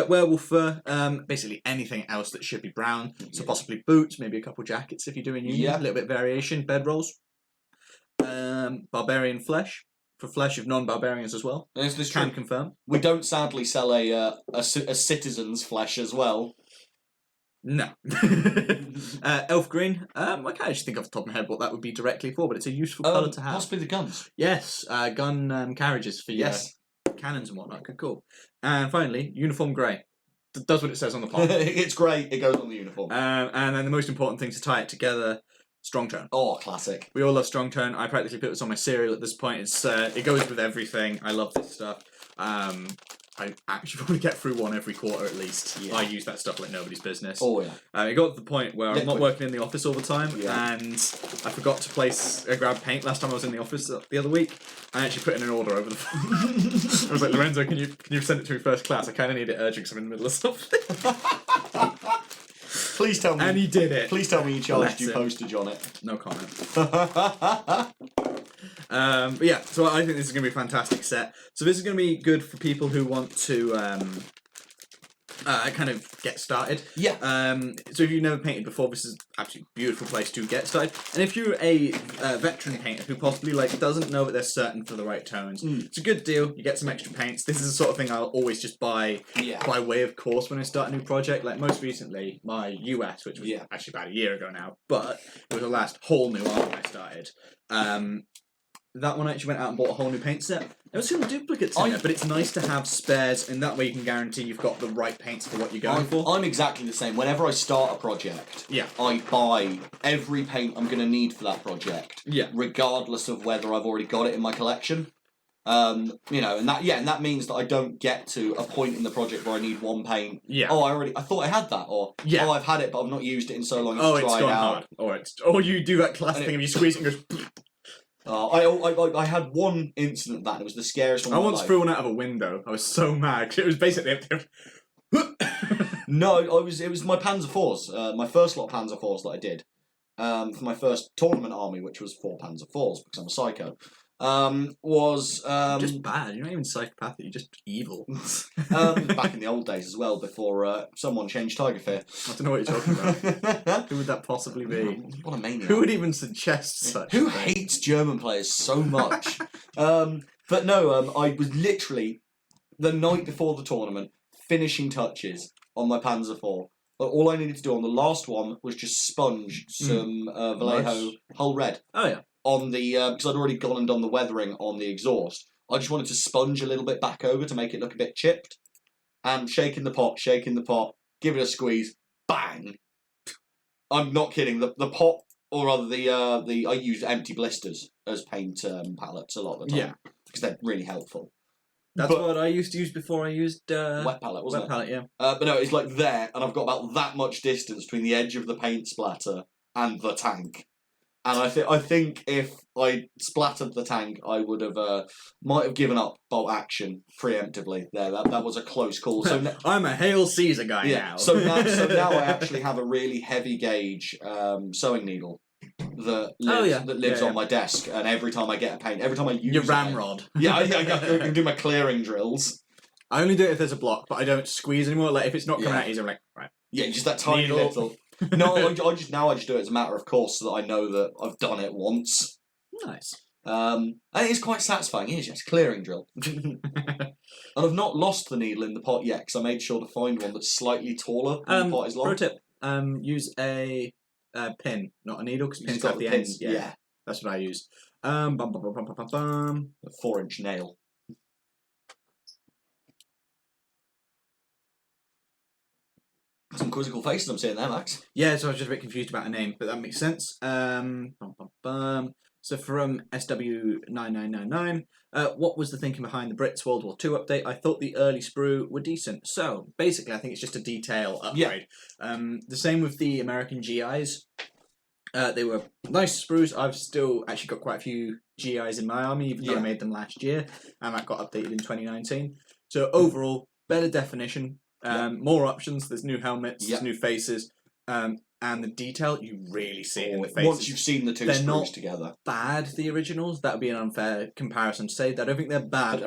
Werewolf fur, basically anything else that should be brown. So possibly boots, maybe a couple jackets if you're doing union. A little bit of variation. Bedrolls. Barbarian flesh. For flesh of non-barbarians as well. This can confirm. We don't sadly sell a citizen's flesh as well. No. Elf green. I can't actually think off the top of my head what that would be directly for, but it's a useful colour to have. Possibly the guns. Yes, gun carriages for your cannons and whatnot. Cool. And finally, uniform grey. Does what it says on the pot. It's great. It goes on the uniform. And then the most important thing to tie it together. Strong tone. Oh, classic. We all love strong tone. I practically put this on my cereal at this point. It's it goes with everything. I love this stuff. I actually probably get through one every quarter at least. I use that stuff like nobody's business. Oh yeah. It got to the point where I'm not working in the office all the time, and I forgot to grab paint last time I was in the office the other week. I actually put in an order over the phone. I was like, Lorenzo, can you send it to me first class? I kind of need it urgent because I'm in the middle of something. Please tell me. And he did it. Please tell me he charged you postage on it. No comment. But yeah, so I think this is going to be a fantastic set. So this is going to be good for people who want to kind of get started. Yeah. So if you've never painted before, this is an absolutely beautiful place to get started. And if you're a veteran painter who possibly doesn't know that they're certain for the right tones, it's a good deal. You get some extra paints. This is the sort of thing I'll always just buy by way of course when I start a new project. Like most recently, my US, which was actually about a year ago now, but it was the last whole new army I started. That one actually went out and bought a whole new paint set. There was some duplicates in it, but it's nice to have spares, and that way you can guarantee you've got the right paints for what you're going for. I'm exactly the same. Whenever I start a project, I buy every paint I'm going to need for that project, regardless of whether I've already got it in my collection. And that means that I don't get to a point in the project where I need one paint. Yeah. Oh, I thought I had that, or oh, I've had it, but I've not used it in so long. It's dried out. Or you do that classic thing of you squeeze it and goes. I had one incident of that. It was the scariest one. I once threw one out of a window. I was so mad. It was basically. No, it was my Panzer IVs. My first lot of Panzer IVs that I did for my first tournament army, which was 4 Panzer IVs because I'm a psycho. Was just bad. You're not even psychopathic. You're just evil. Back in the old days as well, before someone changed Tiger Fear. I don't know what you're talking about. Who would that possibly be? What a maniac! Who would even suggest such? Who hates German players so much? But no, I was literally the night before the tournament finishing touches on my Panzer IV. But all I needed to do on the last one was just sponge some Vallejo Hull Red. Oh yeah. On the because I'd already gone and done the weathering on the exhaust. I just wanted to sponge a little bit back over to make it look a bit chipped. And shaking the pot, give it a squeeze, bang! I'm not kidding. The pot, or rather the I use empty blisters as paint palettes a lot of the time. Yeah, because they're really helpful. That's what I used to use before I used wet palette, wasn't it? Wet palette, yeah. But no, it's like there, and I've got about that much distance between the edge of the paint splatter and the tank. And I think if I splattered the tank, I would have might have given up bolt action preemptively. There, that was a close call. So I'm a Hail Caesar guy now. So now I actually have a really heavy gauge sewing needle that lives on my desk. And every time I get a paint, every time I use your ramrod. I can do my clearing drills. I only do it if there's a block, but I don't squeeze anymore. Like if it's not coming out easy, I'm like, right. Yeah, just that tiny little. No, I just do it as a matter of course, so that I know that I've done it once. Nice. And it is quite satisfying. It is just clearing drill. And I've not lost the needle in the pot yet because I made sure to find one that's slightly taller than the pot is long. Pro tip: use a pin, not a needle, because It's pins got have the the pin, ends. yeah. That's what I use. Bum, bum, bum, bum, bum, bum, bum. A 4-inch nail. Some quizzical faces I'm seeing there, Max. Yeah, so I was just a bit confused about a name, but that makes sense. Bum, bum, bum. So from SW9999, what was the thinking behind the Brits World War II update? I thought the early sprue were decent. So basically, I think it's just a detail upgrade. The same with the American GIs. They were nice sprues. I've still actually got quite a few GIs in my army, even though I made them last year, and that got updated in 2019. So overall, better definition, more options. There's new helmets, there's new faces, and the detail you really see in the faces. Once you've seen the two sprues together. Bad, the originals. That would be an unfair comparison to say. I don't think they're bad,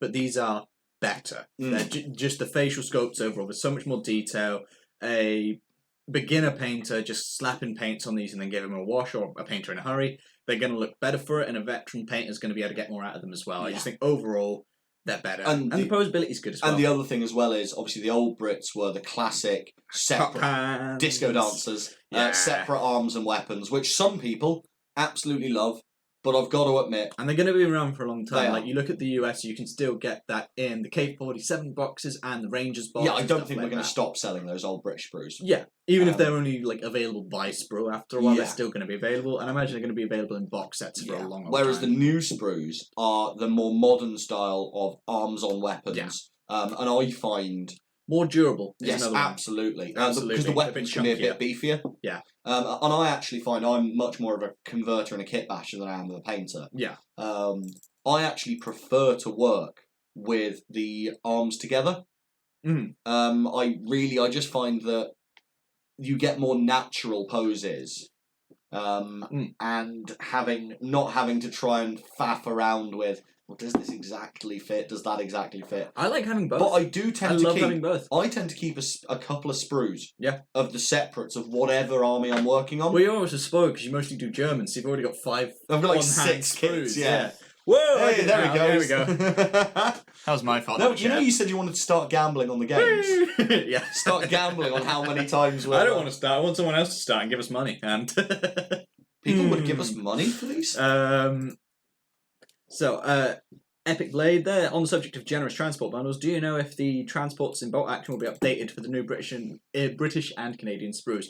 but these are better. They're just the facial sculpts overall. There's so much more detail. A beginner painter just slapping paints on these and then giving them a wash, or a painter in a hurry, they're going to look better for it, and a veteran painter is going to be able to get more out of them as well. I just think overall they're better, and the posability is good as well. And the other thing as well is obviously the old Brits were the classic separate disco dancers, separate arms and weapons, which some people absolutely love. But I've got to admit... And they're going to be around for a long time. Like, you look at the US, you can still get that in the K-47 boxes and the Rangers boxes. Yeah, I don't think we're going to stop selling those old British sprues. Yeah, even if they're only like available by sprue after a while, they're still going to be available. And I imagine they're going to be available in box sets for a long time. Whereas the new sprues are the more modern style of arms on weapons. Yeah. And I find... More durable. Yes, absolutely. Because the weapons can be a bit beefier. Yeah. And I actually find I'm much more of a converter and a kit basher than I am of a painter. Yeah. I actually prefer to work with the arms together. I just find that you get more natural poses. And not having to try and faff around with, well, does this exactly fit? Does that exactly fit? I like having both. But I do tend to love having both. I tend to keep a couple of sprues. Of the separates of whatever army I'm working on. Well, you're also spoiled because you mostly do German, so you've already got 5. I've got like 6 sprues. Yeah. Whoa! Hey, there we go. There we go. That was my fault. No, you said you wanted to start gambling on the games. Yeah. Start gambling on how many times I don't want to start. I want someone else to start and give us money. And people would give us money for these? Epic Blade there. On the subject of generous transport bundles, do you know if the transports in Bolt Action will be updated for the new British and Canadian sprues?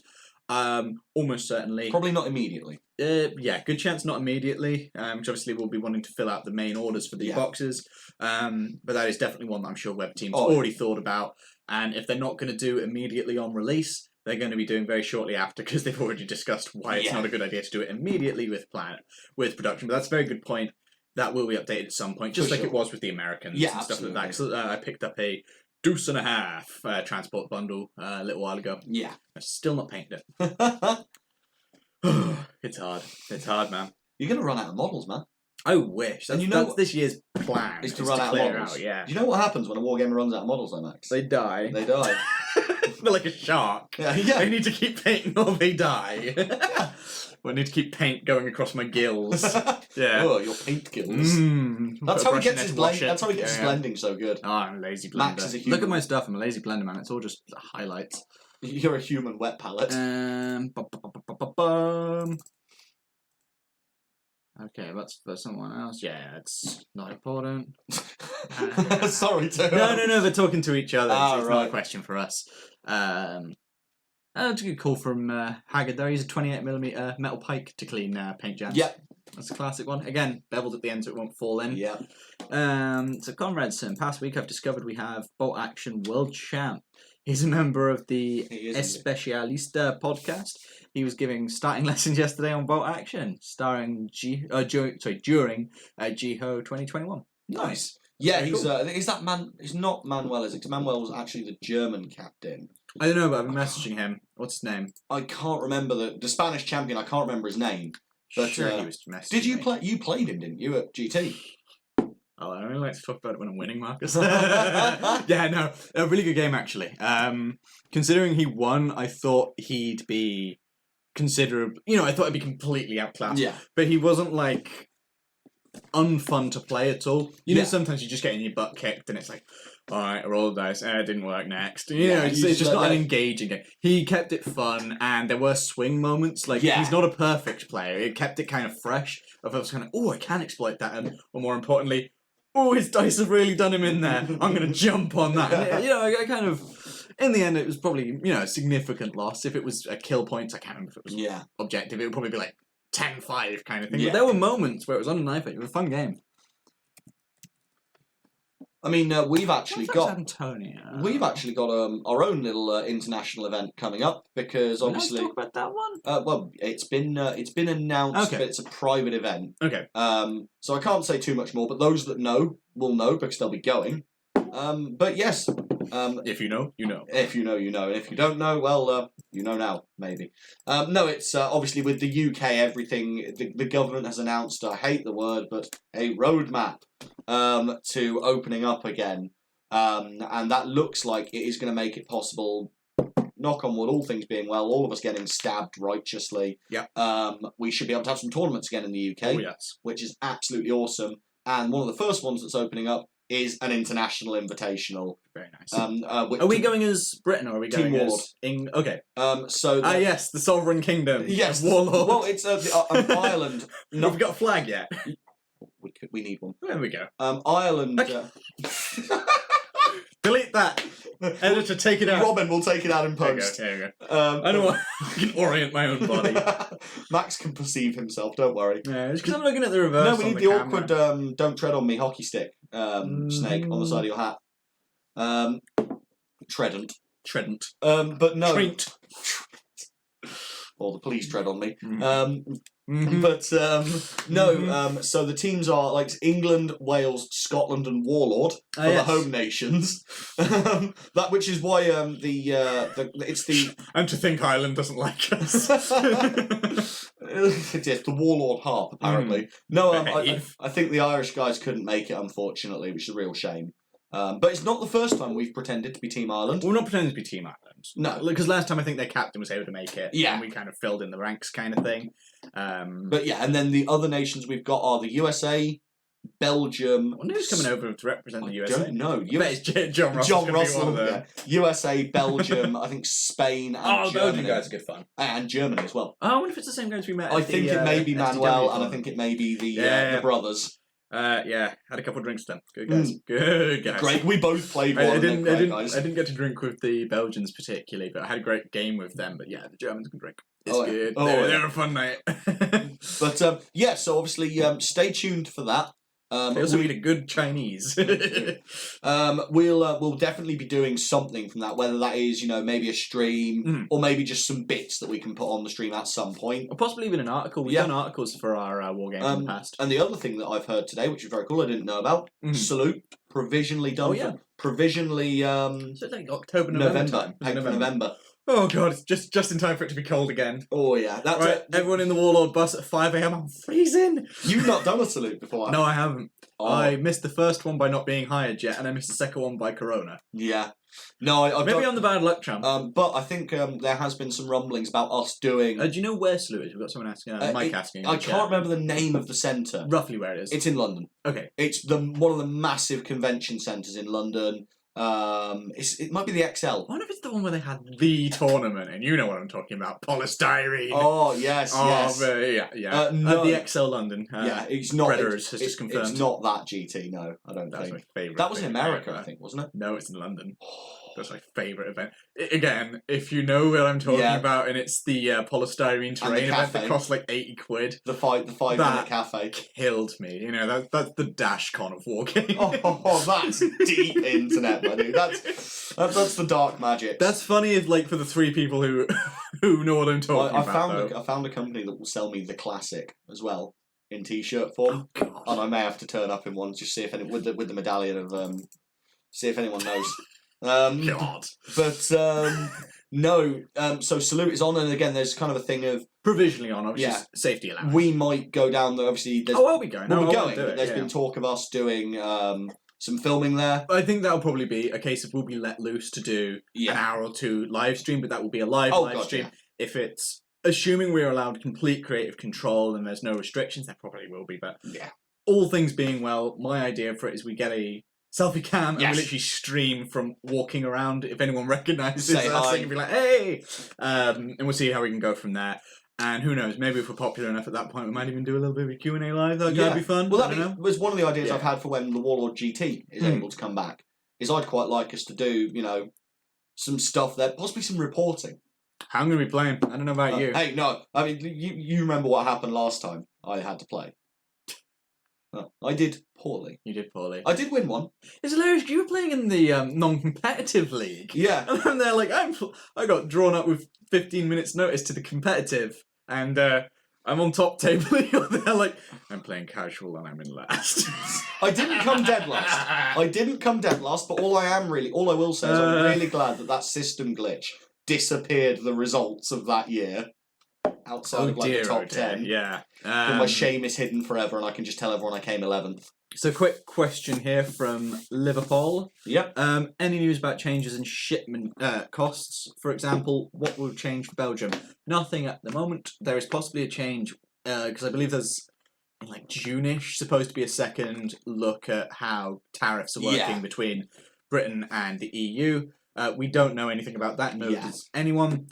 Almost certainly. Probably not immediately. Good chance not immediately, which obviously we'll be wanting to fill out the main orders for the boxes. But that is definitely one that I'm sure Web Team's already thought about. And if they're not going to do immediately on release, they're going to be doing very shortly after, because they've already discussed why it's not a good idea to do it immediately with production. But that's a very good point. That will be updated at some point, just like it was with the Americans and stuff like that. So I picked up a deuce and a half transport bundle a little while ago. Yeah. I've still not painted it. It's hard. It's hard, man. You're going to run out of models, man. I wish. That's this year's plan. Is to run out of models. Yeah. Do you know what happens when a wargamer runs out of models, though, Max? They die. They die. They're like a shark. Yeah. They need to keep painting or they die. Well, I need to keep paint going across my gills. Yeah. Oh, your paint gills. That's how he gets his blend. That's how he gets his blending so good. Oh, I'm a lazy blender. Max is a human. Look at my stuff. I'm a lazy blender, man. It's all just highlights. You're a human wet palette. Okay, that's for someone else. Yeah, it's not important. Sorry, too. No, they're talking to each other. It's right. not a question for us. That's a good call from Haggard there. He's a 28mm metal pike to clean paint jams. Yep. That's a classic one. Again, beveled at the end so it won't fall in. Yeah. So Conradson, past week I've discovered we have Bolt Action World Champ. He's a member of the Especialista podcast. He was giving starting lessons yesterday on Bolt Action, during GHO 2021. Nice. Yeah, he's is that man? He's not Manuel, is it? 'Cause Manuel was actually the German captain. I don't know, but I've been messaging him. What's his name? I can't remember the Spanish champion. I can't remember his name. But sure, he was messaging. Did you play? You played him, didn't you, at GT? Oh, I only like to talk about it when I'm winning, Marcus. Yeah, no, a really good game actually. Considering he won, I thought he'd be considerable. I thought he'd be completely outclassed. Yeah, but he wasn't like unfun to play at all. You know, Yeah. sometimes you just get in your butt kicked and it's like, all right, roll the dice. It didn't work next. You Yeah, know, it's you just just not let an that- engaging game. He kept it fun, and there were swing moments. Like, Yeah. he's not a perfect player. It kept it kind of fresh. Of us kind of, oh, I can exploit that, and or more importantly, oh, his dice have really done him in there. I'm going to jump on that. And, you know, I kind of. In the end, it was probably, you know, a significant loss. If it was a kill points, I can't remember if it was objective. It would probably be like 10-5 kind of thing. Yeah. But there were moments where it was on a knife edge. It was a fun game. I mean, we've actually got Antonio. we've actually got our own little international event coming up because obviously. Let's talk about that one. Well, it's been announced, Okay. but it's a private event. Okay. So I can't say too much more, but those that know will know because they'll be going. But yes. If you know, you know. If you know, you know. And if you don't know, well, you know now, maybe. No, it's obviously with the UK, everything, the government has announced, I hate the word, but a roadmap to opening up again. And that looks like it is going to make it possible, knock on wood, all things being well, all of us getting stabbed righteously. Yep. We should be able to have some tournaments again in the UK, Oh, yes. which is absolutely awesome. And one of the first ones that's opening up is an international invitational. Very nice. Are Are we going as Britain or are we Team going Warlord. as Okay. So Yes, the Sovereign Kingdom. yes, Warlord. well, it's Ireland. No, we've got a flag yet. We need one. There we go. Ireland. Okay. Delete that. Editor, take it out. Robin will take it out in There you post. go. There you go. I don't want. I can orient my own body. Max can perceive himself. Don't worry. Yeah, it's because I'm looking at the reverse. No, we on need the the camera. awkward "Don't tread on me" hockey stick snake on the side of your hat. Tredent. Trident. But no. Trent. Or the police tread on me. Mhm. But no, so the teams are like England, Wales, Scotland, and Warlord for the home nations. That which is why it's the And to think Ireland doesn't like us. yes, the Warlord harp apparently. No, I Behave. think the Irish guys couldn't make it unfortunately, which is a real shame. But it's not the first time we've pretended to be Team Ireland. We're not pretending to be Team Ireland. No. Because last time I think their captain was able to make it. Yeah. And we kind of filled in the ranks kind of thing. But yeah, and then the other nations we've got are the USA, Belgium. I wonder who's coming over to represent the I USA. don't know. I bet it's John Russell. John Russell, yeah. USA, Belgium, I think Spain, and Germany. Belgium guys are good fun. And Germany as well. Oh, I wonder if it's the same guys we met. I at think the, it may be SDW Manuel, and I tournament. think it may be the Yeah. brothers. Yeah, had a couple of drinks with them. Good guys. Good guys. Great. We both played one. I and they're great guys. didn't get to drink with the Belgians particularly, but I had a great game with them. But yeah, the Germans can drink. It's Oh, yeah. good. Oh, They're yeah. a fun night. But yeah, so obviously, stay tuned for that. They also eat a good Chinese. We'll definitely be doing something from that, whether that is maybe a stream or maybe just some bits that we can put on the stream at some point. Or possibly even an article. We've done articles for our war games in the past. And the other thing that I've heard today, which is very cool, I didn't know about, Salute provisionally done. Oh, yeah. Provisionally. So it's like October, November time. November. Oh god, it's just in time for it to be cold again. Oh yeah, that's Right, it. everyone in the Warlord bus at 5 a.m. I'm freezing. You've not done a salute before. No, I haven't. Oh. I missed the first one by not being hired yet, and I missed the second one by Corona. Yeah. No, I've Maybe done, on the bad luck champ. but I think there has been some rumblings about us doing. Do you know where Salute is? We've got someone asking. Mike asking. I can't remember the name of the centre. Roughly where it is. It's in London. Okay. It's one of the massive convention centres in London. It might be the XL. I wonder if it's the one where they had the tournament, and you know what I'm talking about, polystyrene. Oh yes, yes. Yeah. No. The XL London. Yeah, it's not. Predators has just confirmed. It's not that GT. No, I don't That's think. my favourite. That was in thing America, ever. I think, wasn't it? No, it's in London. That's my favourite event. Again, if you know what I'm talking about, and it's the polystyrene terrain event that costs like 80 quid. The 5-minute cafe Killed me. You know, that's the Dashcon of war games. Oh, that's deep internet, my dude. That's the dark magic. That's funny if, like, for the three people who who know what I'm talking about. I found a company that will sell me the classic as well in t-shirt form, and I may have to turn up in one to see if any with the medallion of see if anyone knows. God. But no. So Salute is on, and again, there's kind of a thing of Provisionally on, which is safety allowance. we might go down there. Obviously, I'll be going. We're I'll going. do it, There's been talk of us doing some filming there. I think that'll probably be a case of we'll be let loose to do an hour or two live stream, but that will be a live stream. Yeah. If it's assuming we're allowed complete creative control and there's no restrictions, there probably will be. But all things being well, my idea for it is we get a selfie cam and we literally stream from walking around. If anyone recognises us, they can be like, hey! And we'll see how we can go from there. And who knows, maybe if we're popular enough at that point, we might even do a little bit of a Q&A live. That'd be fun. Well, that was one of the ideas I've had for when the Warlord GT is able to come back. Is I'd quite like us to do, some stuff there, possibly some reporting. How I'm going to be playing. I don't know about you. Hey, no. I mean, you remember what happened last time I had to play. I did poorly. You did poorly. I did win one. It's hilarious. You were playing in the non-competitive league. Yeah. And I'm there like, I got drawn up with 15 minutes notice to the competitive. And I'm on top table. And you're there like, I'm playing casual and I'm in last. I didn't come dead last. But all I will say is I'm really glad that system glitch disappeared the results of that year. Outside of the top 10. Yeah. My shame is hidden forever and I can just tell everyone I came 11th. So quick question here from Liverpool. Yep. Any news about changes in shipment costs? For example, what will change for Belgium? Nothing at the moment. There is possibly a change because I believe there's in like June-ish supposed to be a second look at how tariffs are working between Britain and the EU. We don't know anything about that, nor does anyone.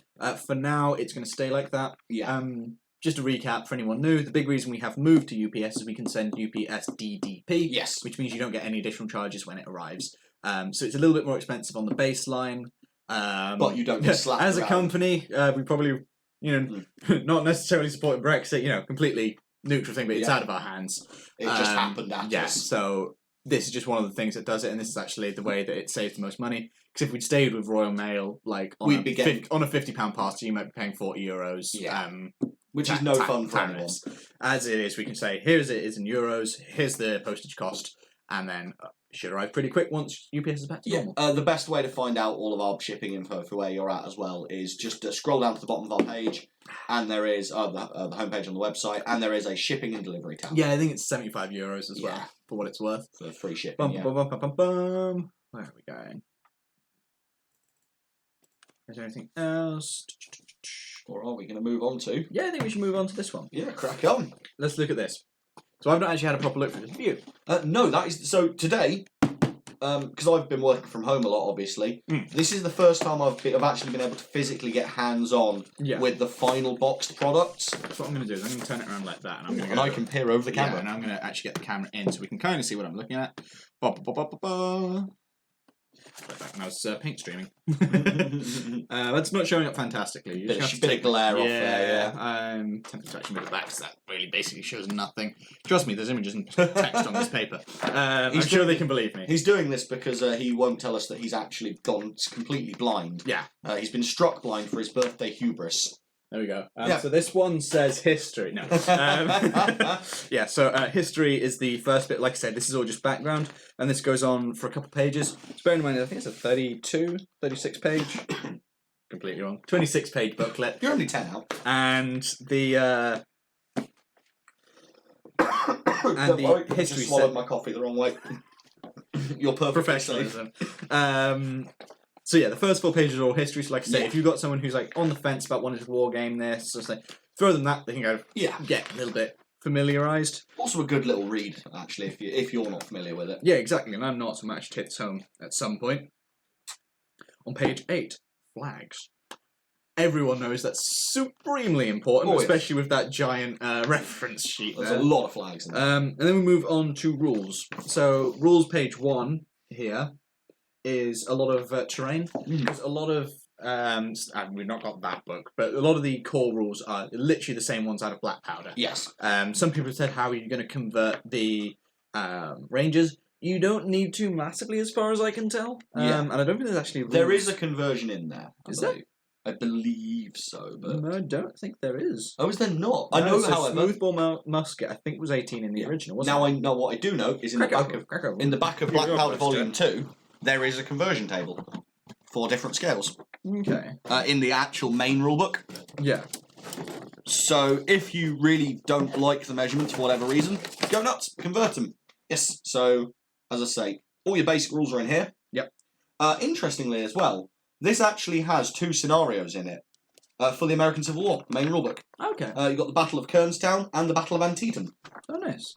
For now, it's going to stay like that. Yeah. Just to recap for anyone new, the big reason we have moved to UPS is we can send UPS DDP, which means you don't get any additional charges when it arrives. So it's a little bit more expensive on the baseline. But you don't get slapped as a around. company, we probably, not necessarily supporting Brexit, completely neutral thing, but it's out of our hands. It just happened after. Yeah, so this is just one of the things that does it, and this is actually the way that it saves the most money. Because if we'd stayed with Royal Mail, like on a £50 parcel, you might be paying €40. Yeah. Which is no fun for anyone. As it is, we can say, here's it is in euros, here's the postage cost, and then it should arrive pretty quick once UPS is back to normal. The best way to find out all of our shipping info for where you're at as well is just scroll down to the bottom of our page, and there is the homepage on the website, and there is a shipping and delivery tab. Yeah, I think it's €75 as well, for what it's worth. For free shipping, Where are we going? Is there anything else? Or are we going to move on to? Yeah, I think we should move on to this one. Yeah, crack on. Let's look at this. So I've not actually had a proper look for this. Have you? No, that is... So today, because I've been working from home a lot, obviously, this is the first time I've actually been able to physically get hands-on with the final boxed products. That's what I'm going to do. I'm going to turn it around like that. And I'm going to I can peer over the camera. Yeah, and I'm going to actually get the camera in so we can kind of see what I'm looking at. That was paint streaming. That's not showing up fantastically. Bit of glare off there, I'm tempted to actually move it back because that really basically shows nothing. Trust me, there's images and text on this paper. I'm sure they can believe me. He's doing this because he won't tell us that he's actually gone completely blind. Yeah. He's been struck blind for his birthday hubris. There we go. So this one says history. No. So history is the first bit. Like I said, this is all just background, and this goes on for a couple of pages. So bear in mind, I think it's a 36 page. Completely wrong. 26 page booklet. You're only 10 out. And the history. I just swallowed my coffee the wrong way. You're perfect. Professionalism. So yeah, the first 4 pages are all history. So like I say, if you've got someone who's like on the fence about wanting to war game this, so say, throw them that, they can go get a little bit familiarised. Also a good little read, actually, if you're not familiar with it. Yeah, exactly, and I'm not, so much hits home at some point. On page 8, flags. Everyone knows that's supremely important, especially with that giant reference sheet. There's a lot of flags in there. And then we move on to rules. So rules page 1 here is a lot of terrain. There's a lot of we've not got that book, but a lot of the core rules are literally the same ones out of Black Powder. Yes. Some people have said, how are you going to convert the Rangers? You don't need to massively, as far as I can tell. And I don't think there's actually rules. There is a conversion in there. Is there? I believe so, but no, I don't think there is. Oh, is there not? I know, however, smoothbore musket I think was 18 in the original. Wasn't now it? I know what I do know is in the back of Black Powder Volume 2, there is a conversion table for different scales. Okay. In the actual main rulebook. Yeah. So if you really don't like the measurements for whatever reason, go nuts, convert them. Yes. So as I say, all your basic rules are in here. Yep. Interestingly as well, this actually has 2 scenarios in it for the American Civil War, main rulebook. Okay. You've got the Battle of Kernstown and the Battle of Antietam. Oh, nice.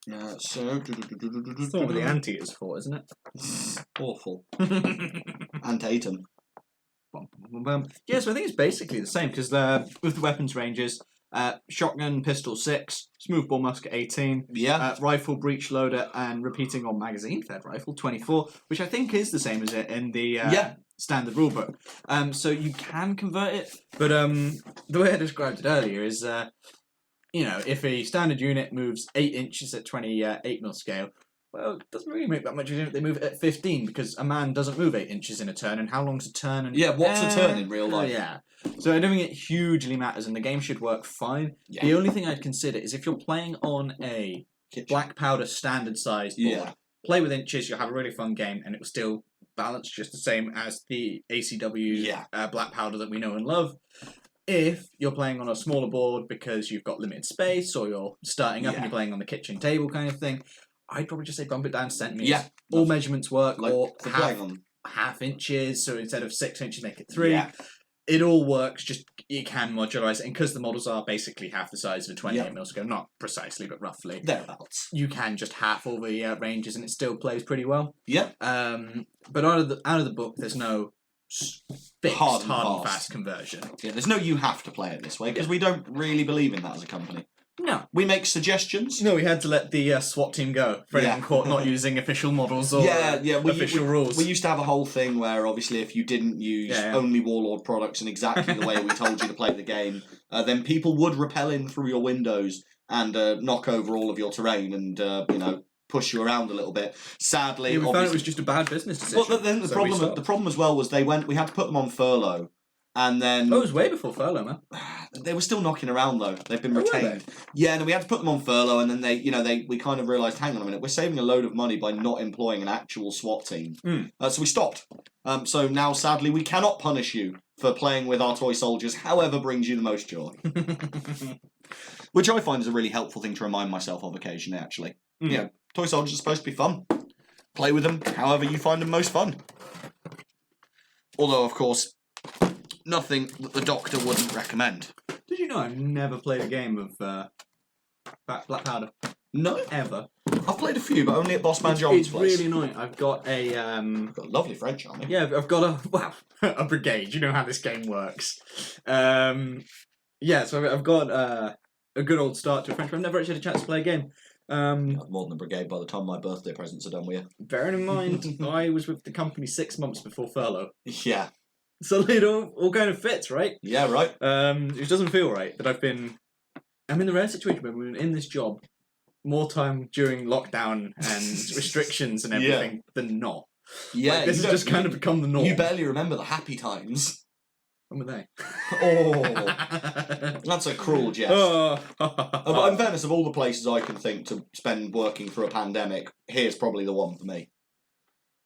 So... It's not what the anti is for, isn't it? Awful. Anti-atom. Yeah, so I think it's basically the same, because with the weapons ranges, shotgun, pistol 6, smoothbore musket 18, rifle, breech loader, and repeating on magazine-fed rifle 24, which I think is the same as it in the standard rulebook. So you can convert it, but the way I described it earlier is, if a standard unit moves 8 inches at 28mm scale, well, it doesn't really make that much difference if they move it at 15, because a man doesn't move 8 inches in a turn, and how long's a turn? And what's a turn in real life? Yeah. So I don't think it hugely matters, and the game should work fine. Yeah. The only thing I'd consider is if you're playing on a black powder standard sized board, play with inches, you'll have a really fun game, and it will still balance just the same as the ACW black powder that we know and love. If you're playing on a smaller board because you've got limited space, or you're starting up and you're playing on the kitchen table kind of thing, I'd probably just say bump it down to centimetres. Yeah. All measurements work, or half inches, so instead of 6 inches, make it 3. Yeah. It all works, just you can modularize it, and because the models are basically half the size of a 28mm scale, not precisely, but roughly. Thereabouts. You can just half all the ranges, and it still plays pretty well. Yeah. But out of the book, there's no fixed hard and fast conversion. Yeah, there's no you have to play it this way, because we don't really believe in that as a company. No. We make suggestions. No, we had to let the SWAT team go for anyone caught not using official models or official rules. We used to have a whole thing where, obviously, if you didn't use only Warlord products in exactly the way we told you to play the game, then people would rappel in through your windows and knock over all of your terrain and, push you around a little bit. Sadly, we found it was just a bad business decision. Well, then the problem as well was we had to put them on furlough. And then... Oh, it was way before furlough, man. They were still knocking around, though. They've been retained. Yeah, and we had to put them on furlough, and then we kind of realised, hang on a minute, we're saving a load of money by not employing an actual SWAT team. So we stopped. So now, sadly, we cannot punish you for playing with our toy soldiers, however brings you the most joy. Which I find is a really helpful thing to remind myself of occasionally, actually. Toy soldiers are supposed to be fun. Play with them however you find them most fun. Although, of course... nothing that the doctor wouldn't recommend. Did you know I've never played a game of Black Powder? No. Ever. I've played a few, but only at Bossman John's place. It's really annoying. I've got a... I've got a lovely French army. Yeah, I've got a brigade. You know how this game works. So I've got a good old start to a French, but I've never actually had a chance to play a game. More than a brigade by the time my birthday presents are done with you. Bearing in mind, I was with the company 6 months before furlough. Yeah. So it all kind of fits, right? Yeah, right. It doesn't feel right that I'm in the rare situation where we're in this job more time during lockdown and restrictions and everything than not. Yeah, this has just kind of become the norm. You barely remember the happy times. When were they? Oh, that's a cruel jest. But in fairness, of all the places I can think to spend working through a pandemic, here's probably the one for me.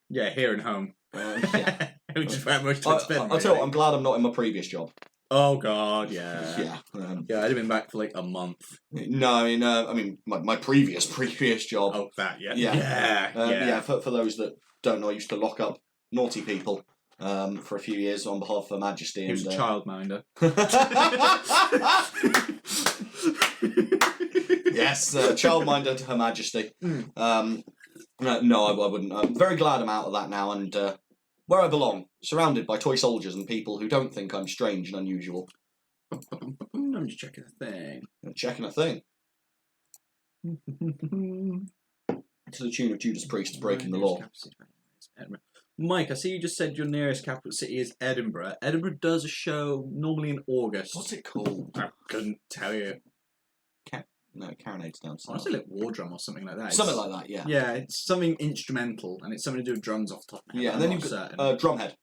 Yeah, here and home. Yeah. Which is where most of it's been. I'll tell you what, I'm glad I'm not in my previous job. Oh, God, yeah. Yeah. I'd have been back for like a month. No, I mean, my previous job. Oh, that, yeah. Yeah. For those that don't know, I used to lock up naughty people for a few years on behalf of Her Majesty. He was a childminder. Yes, childminder to Her Majesty. No, I wouldn't. I'm very glad I'm out of that now and where I belong, surrounded by toy soldiers and people who don't think I'm strange and unusual. I'm just checking a thing. Checking a thing. To the tune of Judas Priest breaking the law. Mike, I see you just said your nearest capital city is Edinburgh. Edinburgh does a show normally in August. What's it called? I couldn't tell you. No, Carronade's down south. Honestly, like War Drum or something like that. Something like that, yeah. Yeah, it's something instrumental, and it's something to do with drums off the top of my head. Yeah, and then you've got Drumhead.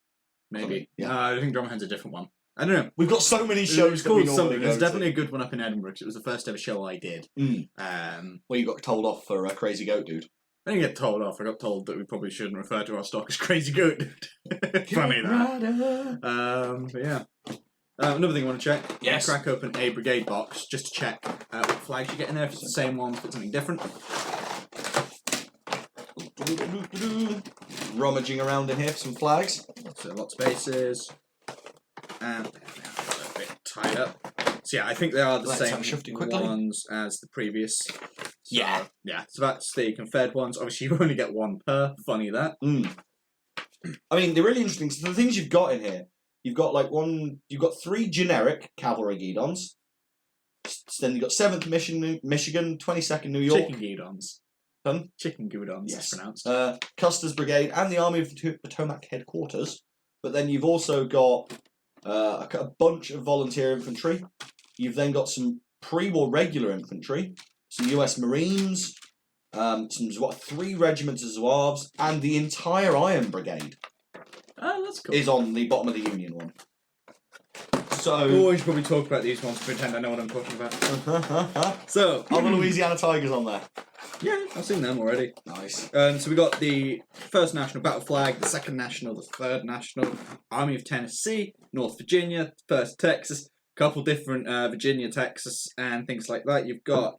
Maybe. Yeah. I think Drumhead's a different one. I don't know. We've got so many shows that we normally go There's definitely a good one up in Edinburgh, because it was the first ever show I did. Well, you got told off for Crazy Goat Dude. I didn't get told off. I got told that we probably shouldn't refer to our stock as Crazy Goat Dude. Funny that. But yeah. Another thing I want to check. Yes. Crack open a brigade box just to check what flags you get in there. If it's the same one, if it's something different. Rummaging around in here for some flags. So lots of bases. And a bit tied up. So yeah, I think they are the same ones as the previous So, yeah. So that's the Confed ones. Obviously, you only get one per. Funny that. I mean, the really interesting. So the things you've got in here, you've got you've got 3 generic cavalry guidons. Then you've got 7th Michigan, 22nd New York. Chicken guidons. Done? Chicken guidons, yes. It's pronounced. Custer's Brigade and the Army of the Potomac headquarters. But then you've also got a bunch of volunteer infantry. You've then got some pre-war regular infantry, some US Marines, some 3 regiments of Zouaves, and the entire Iron Brigade. Oh, that's cool. Is on the bottom of the Union one. So we should probably talk about these ones to pretend I know what I'm talking about. So, are the Louisiana Tigers on there? Yeah, I've seen them already. Nice. So we got the first national battle flag, the second national, the third national, Army of Tennessee, North Virginia, first Texas, couple different Virginia, Texas, and things like that. You've got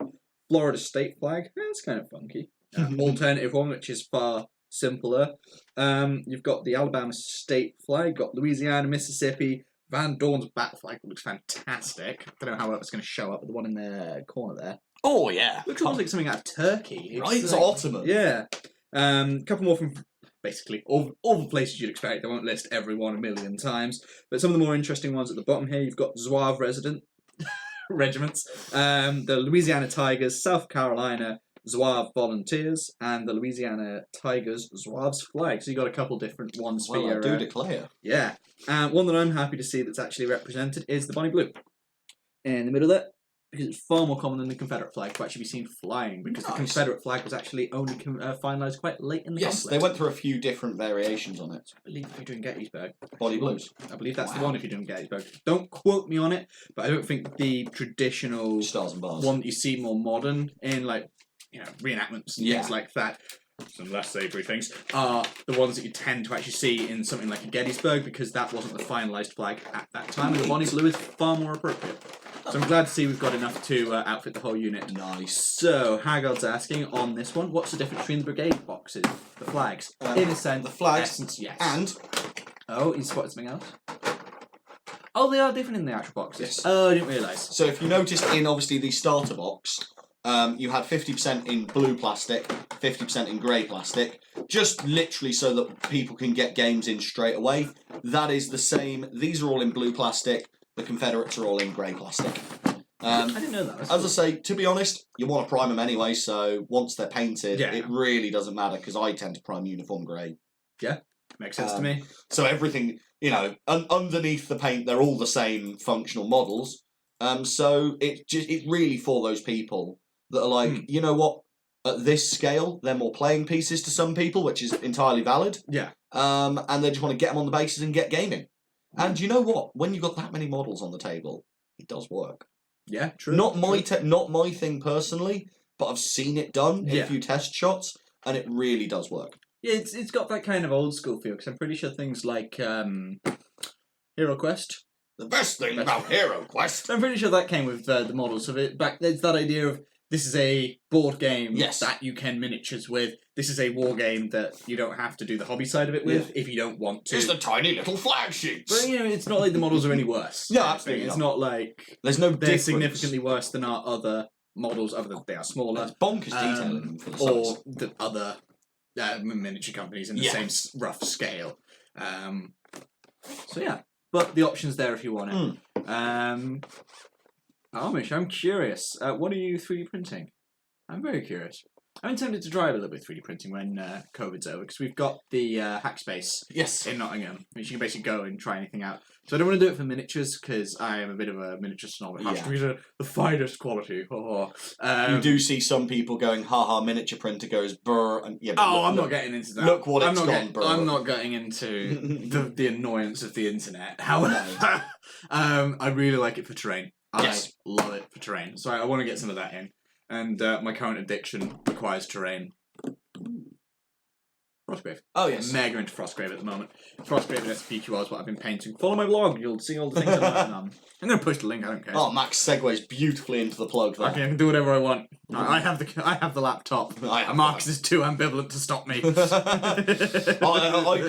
Florida state flag. That's kind of funky. Alternative one, which is far simpler. You've got the Alabama state flag. Got Louisiana, Mississippi. Van Dorn's battle flag looks fantastic. I don't know how it's going to show up, but the one in the corner there. Oh, yeah. Looks almost like something out of Turkey. It's Ottoman. Yeah. A couple more from basically all the places you'd expect. I won't list every one a million times, but some of the more interesting ones at the bottom here. You've got Zouave regiments, the Louisiana Tigers, South Carolina Zouave Volunteers, and the Louisiana Tigers Zouaves flag. So you got a couple different ones for your. I do declare. Yeah. One that I'm happy to see that's actually represented is the Bonnie Blue. In the middle there, because it's far more common than the Confederate flag to actually be seen flying, because the Confederate flag was actually only finalised quite late in the conflict. Yes, they went through a few different variations on it. I believe if you're doing Gettysburg. Bonnie Blues. I believe that's the one if you're doing Gettysburg. Don't quote me on it, but I don't think the traditional Stars and Bars one that you see more modern in reenactments and things like that, some less savoury things, are the ones that you tend to actually see in something like a Gettysburg, because that wasn't the finalised flag at that time, and the Bonnie Blue is far more appropriate. So I'm glad to see we've got enough to outfit the whole unit. Nice. So, Haggard's asking on this one, what's the difference between the brigade boxes, the flags? In a sense, the flags, essence, yes. And... Oh, you spotted something else? Oh, they are different in the actual boxes. Yes. Oh, I didn't realise. So if you noticed in, obviously, the starter box, you had 50% in blue plastic, 50% in grey plastic, just literally so that people can get games in straight away. That is the same. These are all in blue plastic. The Confederates are all in grey plastic. I didn't know that. As I say, to be honest, you want to prime them anyway, so once they're painted, it really doesn't matter, because I tend to prime uniform grey. Yeah, makes sense to me. So everything, underneath the paint, they're all the same functional models. So it's really for those people that are like, you know what, at this scale, they're more playing pieces to some people, which is entirely valid. Yeah. And they just want to get them on the bases and get gaming. And you know what? When you've got that many models on the table, it does work. Yeah, true. Not my thing personally, but I've seen it done in a few test shots, and it really does work. Yeah, it's got that kind of old school feel, because I'm pretty sure things like Hero Quest. The best thing about Hero Quest. I'm pretty sure that came with the models of it. There's that idea of this is a board game that you can miniatures with. This is a war game that you don't have to do the hobby side of it with if you don't want to. It's the tiny little flag sheets. But it's not like the models are any worse. No, absolutely It's not like they're difference. Significantly worse than our other models, other than they are smaller. It's bonkers detailing for the size. Or the other miniature companies in the same rough scale. So yeah, but the option's there if you want it. Amish, I'm curious. What are you 3D printing? I'm very curious. I'm tempted to try a little bit of 3D printing when COVID's over, because we've got the Hackspace in Nottingham, which you can basically go and try anything out. So I don't want to do it for miniatures, because I am a bit of a miniature snob. It has to be the finest quality. You do see some people going, haha, miniature printer goes brr. And, I'm not getting into that. Look what it's gone brr. I'm not getting into the annoyance of the internet. However, I really like it for terrain. I love it for terrain. So I want to get some of that in. And my current addiction requires terrain. Frostgrave. Oh, yes. Mega into Frostgrave at the moment. Frostgrave and SPQR is what I've been painting. Follow my blog, you'll see all the things I'm working on. I'm going to post a link, I don't care. Oh, Max segues beautifully into the plug there. Okay, I can do whatever I want. I have the laptop. Max is too ambivalent to stop me. I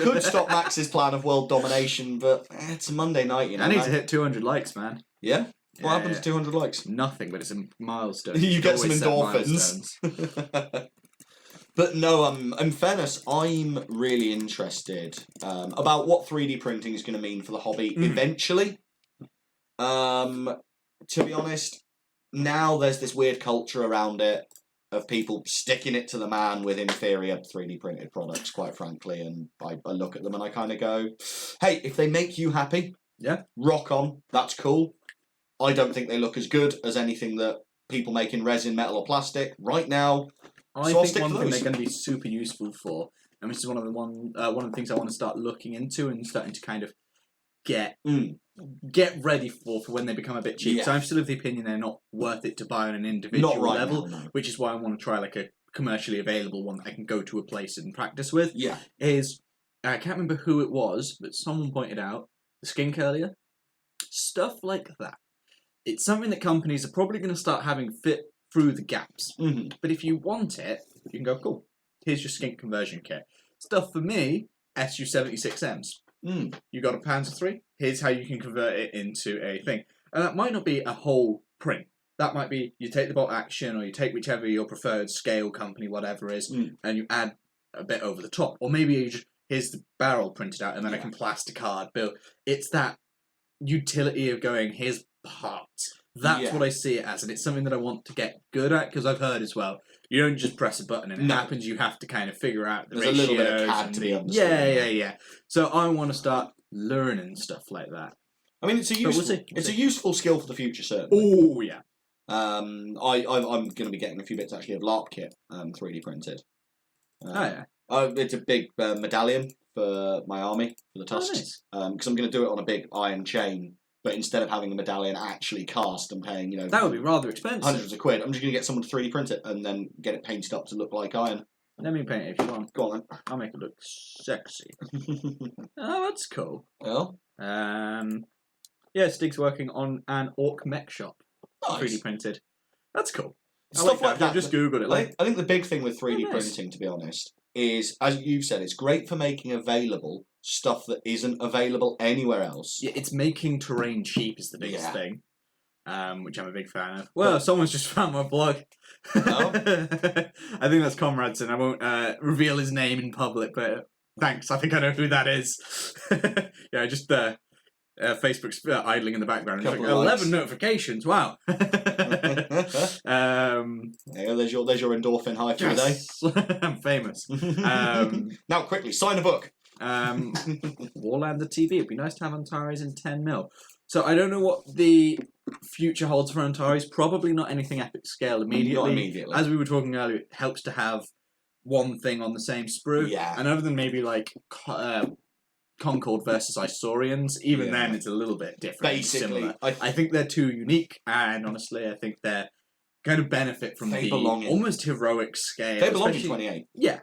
could stop Max's plan of world domination, but it's a Monday night, I need to hit 200 likes, man. Yeah? What happened to 200 likes? Nothing, but it's a milestone. You get some always set endorphins. But no, in fairness, I'm really interested about what 3D printing is going to mean for the hobby eventually. To be honest, now there's this weird culture around it of people sticking it to the man with inferior 3D printed products, quite frankly, and I look at them and I kind of go, hey, if they make you happy, rock on, that's cool. I don't think they look as good as anything that people make in resin, metal or plastic right now. I think one thing they're going to be super useful for, and this is one of the things I want to start looking into and starting to kind of get ready for when they become a bit cheap. So I'm still of the opinion they're not worth it to buy on an individual level, which is why I want to try like a commercially available one that I can go to a place and practice with. Is I can't remember who it was, but someone pointed out the skin curlier, stuff like that. It's something that companies are probably going to start having fit through the gaps. But if you want it, you can go, cool, here's your skink conversion kit. Stuff for me, SU76Ms. You got a Panzer 3? Here's how you can convert it into a thing. And that might not be a whole print. That might be, you take the bolt action, or you take whichever your preferred scale company, whatever is, and you add a bit over the top. Or maybe you just, here's the barrel printed out, and then I can plasticard build. It's that utility of going, here's parts. That's what I see it as, and it's something that I want to get good at, because I've heard as well, you don't just press a button and it happens, you have to kind of figure out the ratios. There's a little bit of CAD to be understood. Yeah. So I want to start learning stuff like that. I mean, it's a useful, it's a useful skill for the future, certainly. Oh, yeah. I'm going to be getting a few bits, actually, of LARP kit 3D printed. It's a big medallion for my army, for the tusks, because I'm going to do it on a big iron chain. But instead of having the medallion actually cast and paying, that would be rather expensive. Hundreds of quid. I'm just going to get someone to 3D print it and then get it painted up to look like iron. Let me paint it if you want. Go on then. I'll make it look sexy. Oh, that's cool. Well? Stig's working on an orc mech shop. Nice. 3D printed. That's cool. Stuff like that. I've just Googled it. I think the big thing with 3D printing, to be honest, is, as you've said, it's great for making available stuff that isn't available anywhere else. Yeah, it's making terrain cheap is the biggest thing, which I'm a big fan of. Well, someone's just found my blog. Oh? I think that's Comradson. I won't reveal his name in public, but thanks. I think I know who that is. Just Facebook's idling in the background. It's like 11 notifications. Wow. There's your endorphin high for the day. I'm famous. Now, quickly, sign a book. Warlander TV. It'd be nice to have Antares in 10mm. So I don't know what the future holds for Antares. Probably not anything epic scale immediately. Not immediately. As we were talking earlier, it helps to have one thing on the same sprue. Yeah. And other than maybe like Concord versus Isaurians, even then it's a little bit different. Basically, I think they're too unique, and honestly, I think they're kind of benefit from the almost heroic scale. They belong in 28. Yeah,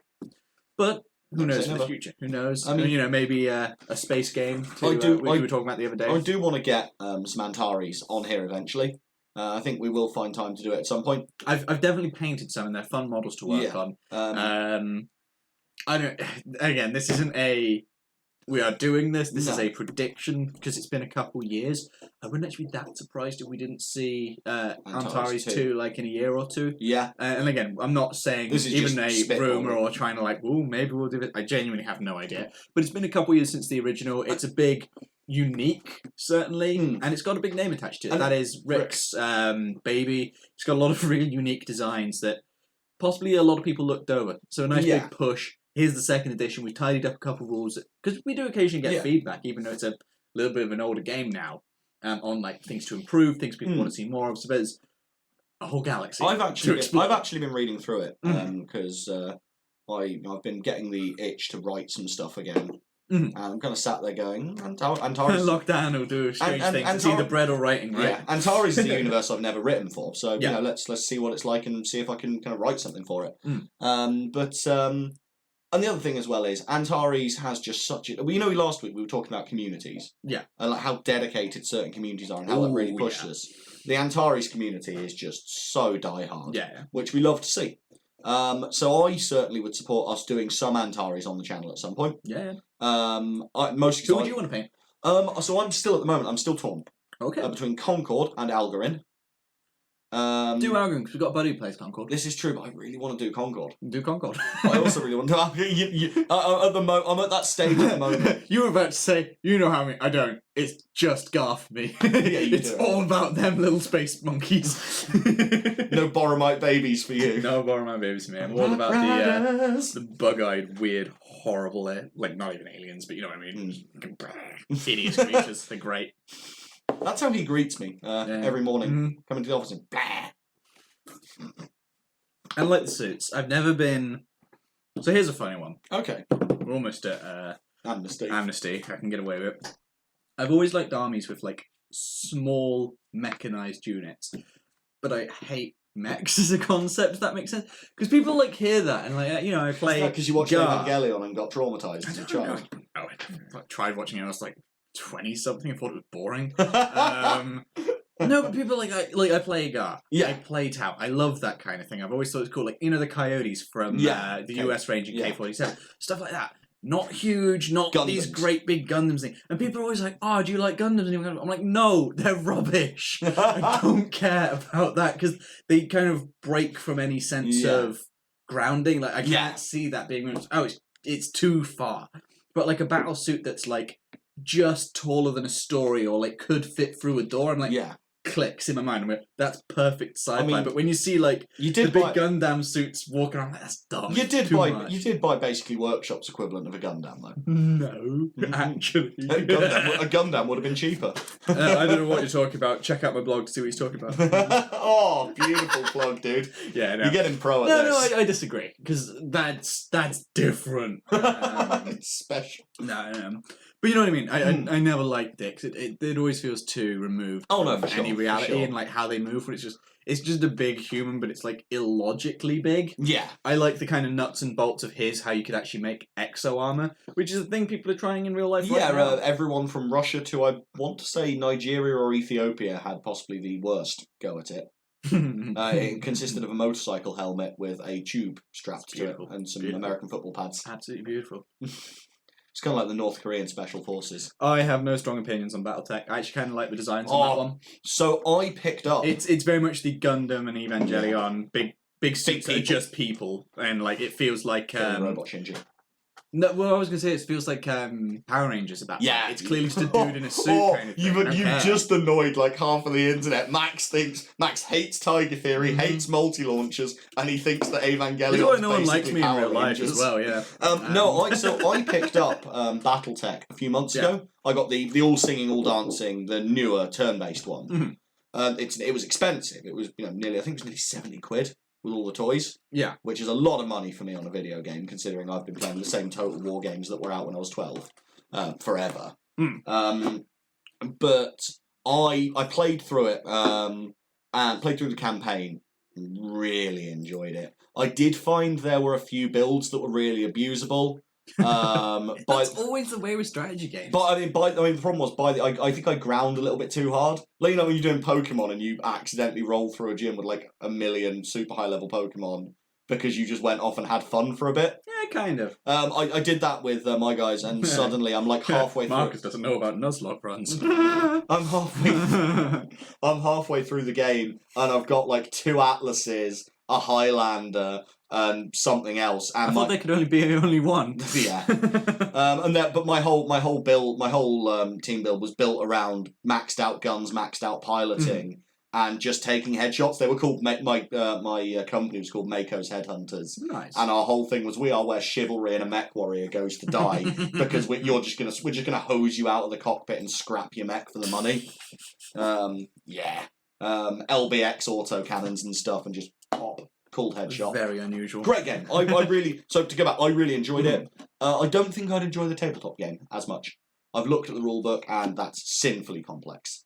but who knows for the future? Who knows? I mean, maybe a space game. We were talking about the other day. I do want to get some Antares on here eventually. I think we will find time to do it at some point. I've definitely painted some, and they're fun models to work on. I don't. Again, this isn't a. We are doing this. This is a prediction because it's been a couple years. I wouldn't actually be that surprised if we didn't see Antares 2 like in a year or two. Yeah. And again, I'm not saying this is even a rumour or trying to like, oh, maybe we'll do it. I genuinely have no idea. But it's been a couple years since the original. It's a big, unique, certainly, and it's got a big name attached to it. That is Rick's baby. It's got a lot of really unique designs that possibly a lot of people looked over. So a nice big push. Here's the second edition. We tidied up a couple of rules because we do occasionally get feedback, even though it's a little bit of an older game now, on like things to improve, things people want to see more of. So there's a whole galaxy. I've actually been reading through it because I've been getting the itch to write some stuff again, and I'm kind of sat there going, Antares. Lockdown will do strange things. It's either bread or writing, right? Yeah, Antares is a universe I've never written for, so let's see what it's like and see if I can kind of write something for it. And the other thing as well is Antares has just such a... Well, last week we were talking about communities. Yeah. And like how dedicated certain communities are and how that really pushes us. The Antares community is just so diehard. Yeah. Which we love to see. So I certainly would support us doing some Antares on the channel at some point. Yeah. Who would you want to paint? So I'm still, at the moment, I'm still torn. Okay. Between Concord and Algarin. Do Algarin, because we've got a buddy who plays Concord. This is true, but I really want to do Concord. Do Concord. I also really want to. I'm at that stage at the moment. You were about to say, you know how many. I don't. It's just Gar for me. Yeah, you it's do. all about them little space monkeys. No Boromite babies for you. No Boromite babies for me. I'm all about the bug-eyed, weird, horrible, like not even aliens, but you know what I mean. Hideous creatures. They're great. That's how he greets me every morning, coming to the office and blah. I like the suits. I've never been. So here's a funny one. Okay. We're almost at Amnesty. I can get away with it. I've always liked armies with like small mechanized units, but I hate mechs as a concept. If that makes sense, because people like hear that and like I play because you watched Evangelion and got traumatized as a child. I tried watching it. I was like 20-something. I thought it was boring. No, but people I play Gar. Yeah. I play Tau. I love that kind of thing. I've always thought it was cool. Like, the Coyotes from the US Ranger K-47. Stuff like that. Not huge, not Gundams. These great big Gundams things. And people are always like, oh, do you like Gundams? I'm like, no, they're rubbish. I don't care about that because they kind of break from any sense of grounding. Like, I can't see that being... it's too far. But like a battle suit that's like just taller than a story or like could fit through a door, I'm like, clicks in my mind. I'm like, that's perfect sci-fi. But when you see like the big Gundam suits walking around, that's dumb. You did buy basically Workshop's equivalent of a Gundam though. No, actually, a Gundam would have been cheaper. I don't know what you're talking about. Check out my blog to see what he's talking about. Oh, beautiful plug, dude. Yeah, no. You're getting pro at this. No, I disagree because that's different. It's special. No. But you know what I mean. I never liked it. It always feels too removed from any reality and like how they move. When it's just a big human, but it's like illogically big. Yeah, I like the kind of nuts and bolts of how you could actually make exo armor, which is a thing people are trying in real life. Yeah, right now. Everyone from Russia to I want to say Nigeria or Ethiopia had possibly the worst go at it. It consisted of a motorcycle helmet with a tube strapped to it and some American football pads. Absolutely beautiful. It's kind of like the North Korean Special Forces. I have no strong opinions on BattleTech. I actually kind of like the designs on that one. So I picked up... It's very much the Gundam and Evangelion, big suits that are just people. And like it feels like... Robot Shinji. No, well, I was going to say it feels like Power Rangers at that point. Yeah. It's clearly just a dude in a suit kind of thing. You've just annoyed like half of the internet. Max hates Tiger Theory, hates multi-launchers, and he thinks that Evangelion is why no one likes me in real life as well, yeah. I picked up BattleTech a few months ago. I got the all singing, all dancing, the newer turn-based one. Mm-hmm. It was expensive. It was nearly 70 quid. With all the toys. Yeah. Which is a lot of money for me on a video game, considering I've been playing the same Total War games that were out when I was 12. Forever. But I played through it, and played through the campaign. Really enjoyed it. I did find there were a few builds that were really abusable. That's always the way with strategy games. But the problem was I think I ground a little bit too hard. Like when you're doing Pokemon and you accidentally roll through a gym with like 1 million super high level Pokemon because you just went off and had fun for a bit. Yeah, kind of. I did that with my guys, and suddenly I'm like halfway through. Marcus doesn't know about Nuzlocke runs. I'm halfway through the game, and I've got like 2 Atlases, a Highlander, and something else. And I thought there could only be one. Yeah. But my whole build, my whole team build was built around maxed out guns, maxed out piloting, and just taking headshots. They were called my company was called Mako's Headhunters. Nice. And our whole thing was we are where chivalry and a mech warrior goes to die because we're just gonna hose you out of the cockpit and scrap your mech for the money. LBX autocannons and stuff, and just pop. Cool headshot. Very unusual. Great game. I really... So, to go back, I really enjoyed it. I don't think I'd enjoy the tabletop game as much. I've looked at the rulebook, and that's sinfully complex.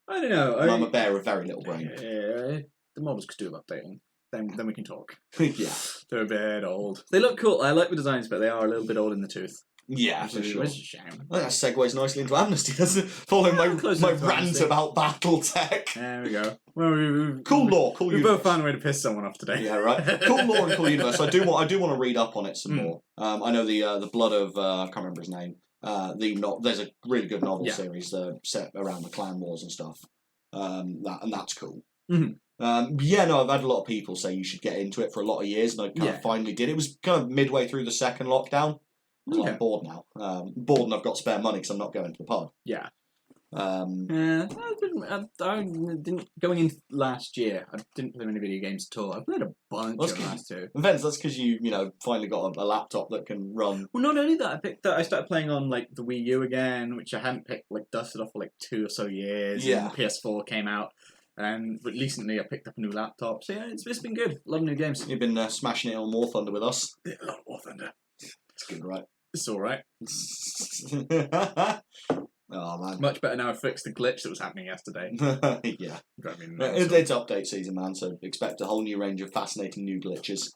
I don't know. I'm a bear of very little brain. The models could do with updating. Then we can talk. Yeah. They're a bit old. They look cool. I like the designs, but they are a little bit old in the tooth. Yeah, for sure. Which is a shame. I think that segues nicely into Amnesty, doesn't it? Following my rant about BattleTech. There we go. Well, cool lore, cool universe. We both found a way to piss someone off today. Yeah, right. Cool lore and cool universe. I do want to read up on it some more. I know the blood of I can't remember his name. There's a really good novel series set around the clan wars and stuff. That's cool. Mm-hmm. I've had a lot of people say you should get into it for a lot of years, and I kind of finally did. It was kind of midway through the second lockdown. I was like, bored now. Bored, and I've got spare money because I'm not going to the pub. Yeah. I didn't going in last year. I didn't play many video games at all. I played a bunch of last two. Vince, that's because you finally got a laptop that can run. Well, not only that, I started playing on like the Wii U again, which I hadn't dusted off for like 2 or so years. Yeah. And PS4 came out, but recently I picked up a new laptop. So yeah, it's been good. A lot of new games. You've been smashing it on War Thunder with us. A lot of War Thunder. It's good, right? It's all right. Oh man, much better now. I fixed the glitch that was happening yesterday. Yeah, it's update season, man. So expect a whole new range of fascinating new glitches.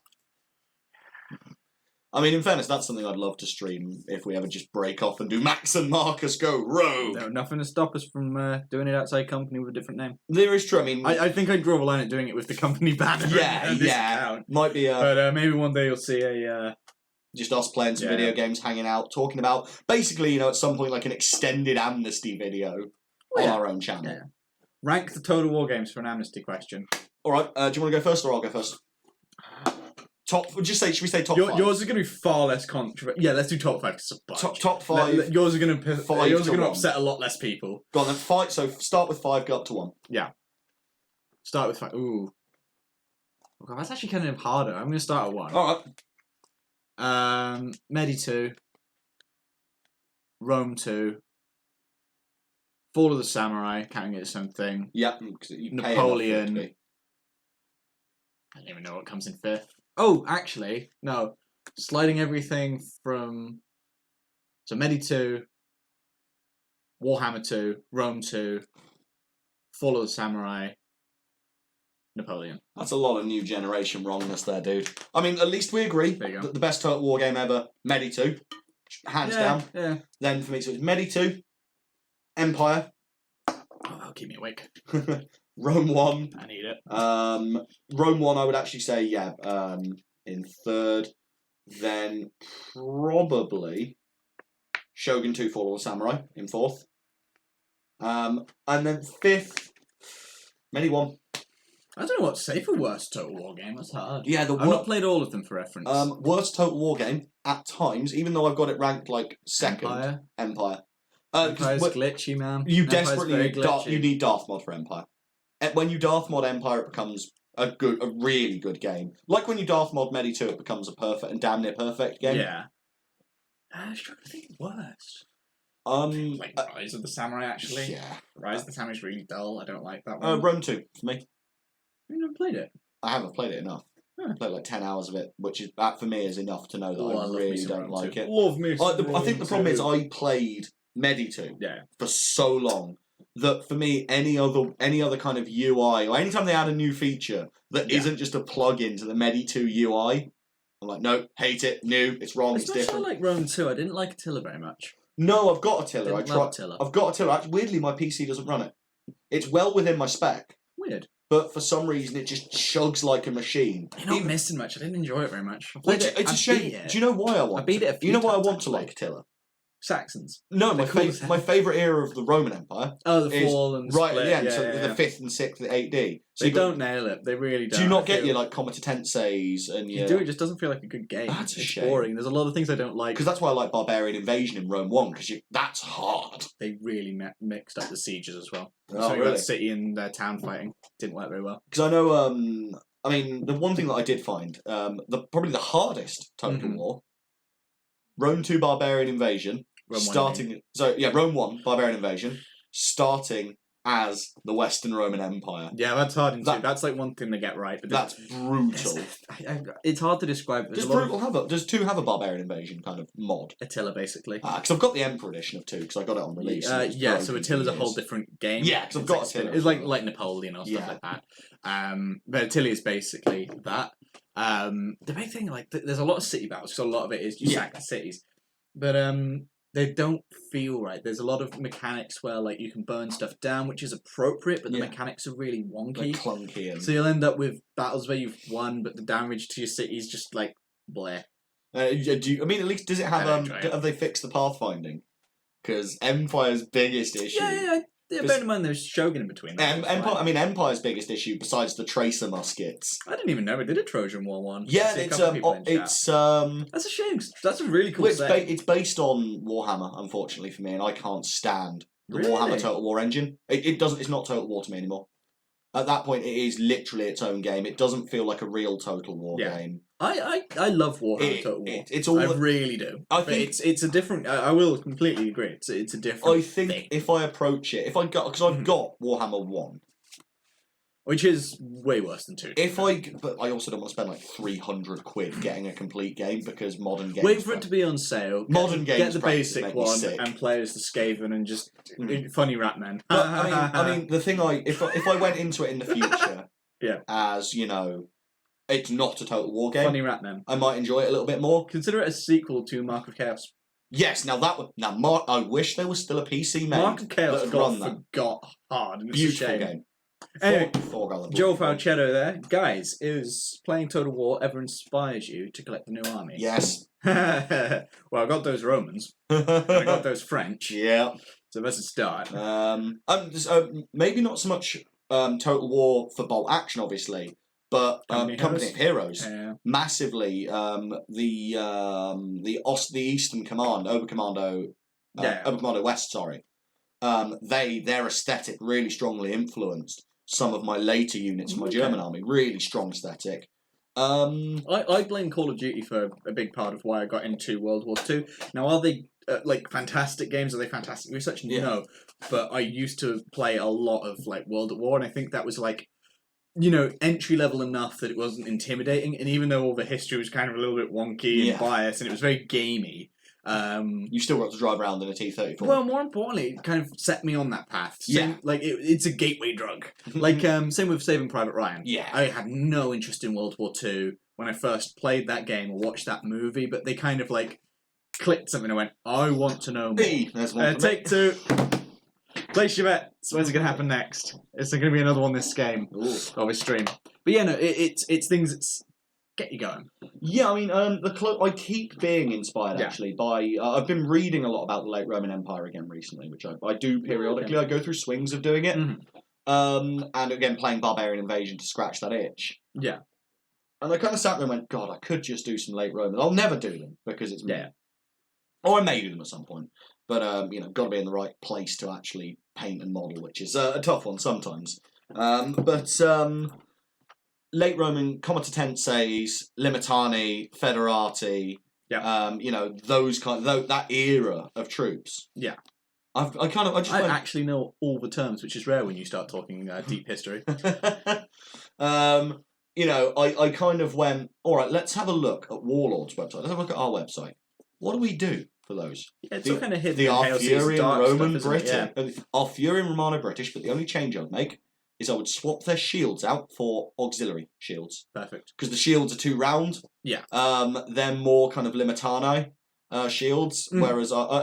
I mean, in fairness, that's something I'd love to stream if we ever just break off and do Max and Marcus go rogue. No, nothing to stop us from doing it outside company with a different name. There is true. I mean, I think I'd draw a line at doing it with the company banner. Account. Might be. But maybe one day you'll see a. Just us playing some video games, hanging out, talking about basically, at some point like an extended Amnesty video on our own channel. Yeah. Rank the Total War games for an Amnesty question. All right. Do you want to go first, or I'll go first? Should we say top 5? Yours is going to be far less controversial. Yeah, let's do top 5. It's a bunch. Top 5. Yours are going to upset a lot less people. Go on then. 5. So start with 5. Go up to 1. Yeah. Start with 5. Ooh. Okay, that's actually kind of harder. I'm going to start at 1. All right. Medi 2, Rome 2, Fall of the Samurai, counting it as something. Yeah, Napoleon. I don't even know what comes in 5th. Oh, actually, no. Sliding everything from... So Medi 2, Warhammer 2, Rome 2, Fall of the Samurai, Napoleon. That's a lot of new generation wrongness there, dude. I mean, at least we agree that the best Total War game ever, Medi 2, hands down. Yeah. Then for me, so it's Medi 2, Empire. Oh, that'll keep me awake. Rome 1. I need it. Rome 1, I would actually say, in 3rd. Then probably Shogun 2, Fall of the Samurai in 4th. And then 5th, Medi 1. I don't know what to say for worst Total War game. That's hard. Yeah, I've not played all of them for reference. Worst Total War game at times, even though I've got it ranked like 2nd. Empire. Empire's glitchy, man. You desperately need Darth Mod for Empire. When you Darth Mod Empire, it becomes a really good game. Like when you Darth Mod Medi 2, it becomes a perfect and damn near perfect game. Yeah. I was trying to think worst. Like Rise of the Samurai, actually. Yeah. Rise of the Samurai is really dull. I don't like that one. Rome 2 for me. You've never played it? I haven't played it enough. I played like 10 hours of it, which is that for me is enough to know that I really don't like it. Love me. I think the problem is I played Medi 2 for so long that for me any other kind of UI or anytime they add a new feature that isn't just a plug-in to the Medi 2 UI, I'm like, no, hate it, new, it's wrong, it's different. I like Rome 2. I didn't like Attila very much. No, I've got Attila. I've got Attila. Actually, weirdly, my PC doesn't run it. It's well within my spec. Weird. But for some reason, it just chugs like a machine. You're not missing much. I didn't enjoy it very much. It's a shame. Do you know why I want? I beat it a few You know why I times, want to like Attila? Saxons. No, my favourite era of the Roman Empire. Oh, the fall and right split. at the end. The 5th and 6th AD. So they don't nail it. They really don't. Do you not get your like comitatenses and your... You do. It just doesn't feel like a good game. That's a shame. Boring. There's a lot of things I don't like. Because that's why I like Barbarian Invasion in Rome 1, because that's hard. They really mixed up the sieges as well. Oh, so really? The city and town fighting didn't work very well. Because I know, I mean, the one thing that I did find, probably the hardest Total War, Rome 2 Barbarian Invasion, Rome 1 Barbarian Invasion, starting as the Western Roman Empire. Yeah, that's hard. That's like one thing they get right. But that's brutal. It's hard to describe. Does 2 have a Barbarian Invasion kind of mod? Attila, basically. Because I've got the Emperor edition of 2 because I got it on release. So Attila's a whole different game. Yeah, because I've got Attila. It's like Napoleon or stuff like that. But Attila is basically that. The big thing, there's a lot of city battles, so a lot of it is you sack the cities. But they don't feel right. There's a lot of mechanics where you can burn stuff down, which is appropriate, but the mechanics are really wonky. Clunky. So you'll end up with battles where you've won, but the damage to your city is just bleh. At least does it have? Have they fixed the pathfinding? because Empire's biggest issue. Yeah, bear in mind there's Shogun in between. Empire's biggest issue, besides the tracer muskets. I didn't even know we did a Trojan War one. Yeah, it's that's a shame. That's a really cool set. It's based on Warhammer, unfortunately for me, and I can't stand the Warhammer Total War engine. It's not Total War to me anymore. At that point, it is literally its own game. It doesn't feel like a real Total War game. I love Warhammer Total War. I really do. I think it's a different. I will completely agree. It's a different. I think thing. If I approach it, because I've got Warhammer 1, which is way worse than 2. But I also don't want to spend like £300 getting a complete game because modern games. Wait for it to be on sale. Get the basic one and play as the Skaven and just funny rat men. But, I mean, the thing if I went into it in the future, as you know, it's not a Total War game. Funny rat men. I might enjoy it a little bit more. Consider it a sequel to Mark of Chaos. Yes, I wish there was still a PC made. Mark of Chaos forgot hard. Beautiful game. Anyway, Joel Falchetto there. Guys, is playing Total War ever inspires you to collect the new army? Yes. Well, I got those Romans. I got those French. Yeah. So let's start. Maybe not so much Total War for bolt action, obviously, but Company of Heroes. Massively. The Eastern Command, Oberkommando West, sorry. Their aesthetic really strongly influenced some of my later units from my German army. Really strong aesthetic. I blame Call of Duty for a big part of why I got into World War II. Now, are they fantastic games? Are they fantastic research? No, but I used to play a lot of World at War, and I think that was entry level enough that it wasn't intimidating. And even though all the history was kind of a little bit wonky and biased, and it was very gamey. You still got to drive around in a T-34. Well, more importantly, it kind of set me on that path. It's a gateway drug. Same with Saving Private Ryan. Yeah. I had no interest in World War II when I first played that game or watched that movie, but they kind of clicked something and I went, I want to know more. There's one take 2. Place your bets. When's it going to happen next? Is there going to be another one this game? Or this stream? But yeah, no, it's things that's get you going. Yeah, I mean, I keep being inspired actually by. I've been reading a lot about the late Roman Empire again recently, which I do periodically. I go through swings of doing it, and again playing Barbarian Invasion to scratch that itch. Yeah, and I kind of sat there and went, God, I could just do some late Romans. I'll never do them because it's me. Or I may do them at some point, but got to be in the right place to actually paint and model, which is a tough one sometimes. Late Roman Comitatenses, Limitani, Federati, those that era of troops. Yeah. I actually know all the terms, which is rare when you start talking deep history. I kind of went, all right, let's have a look at Warlord's website. Let's have a look at our website. What do we do for those? Yeah, it's all kind of hidden. The Arthurian Roman British, Arthurian Romano British, but the only change I'd make is I would swap their shields out for auxiliary shields. Perfect. Because the shields are too round. Yeah. They're more kind of Limitani shields, whereas I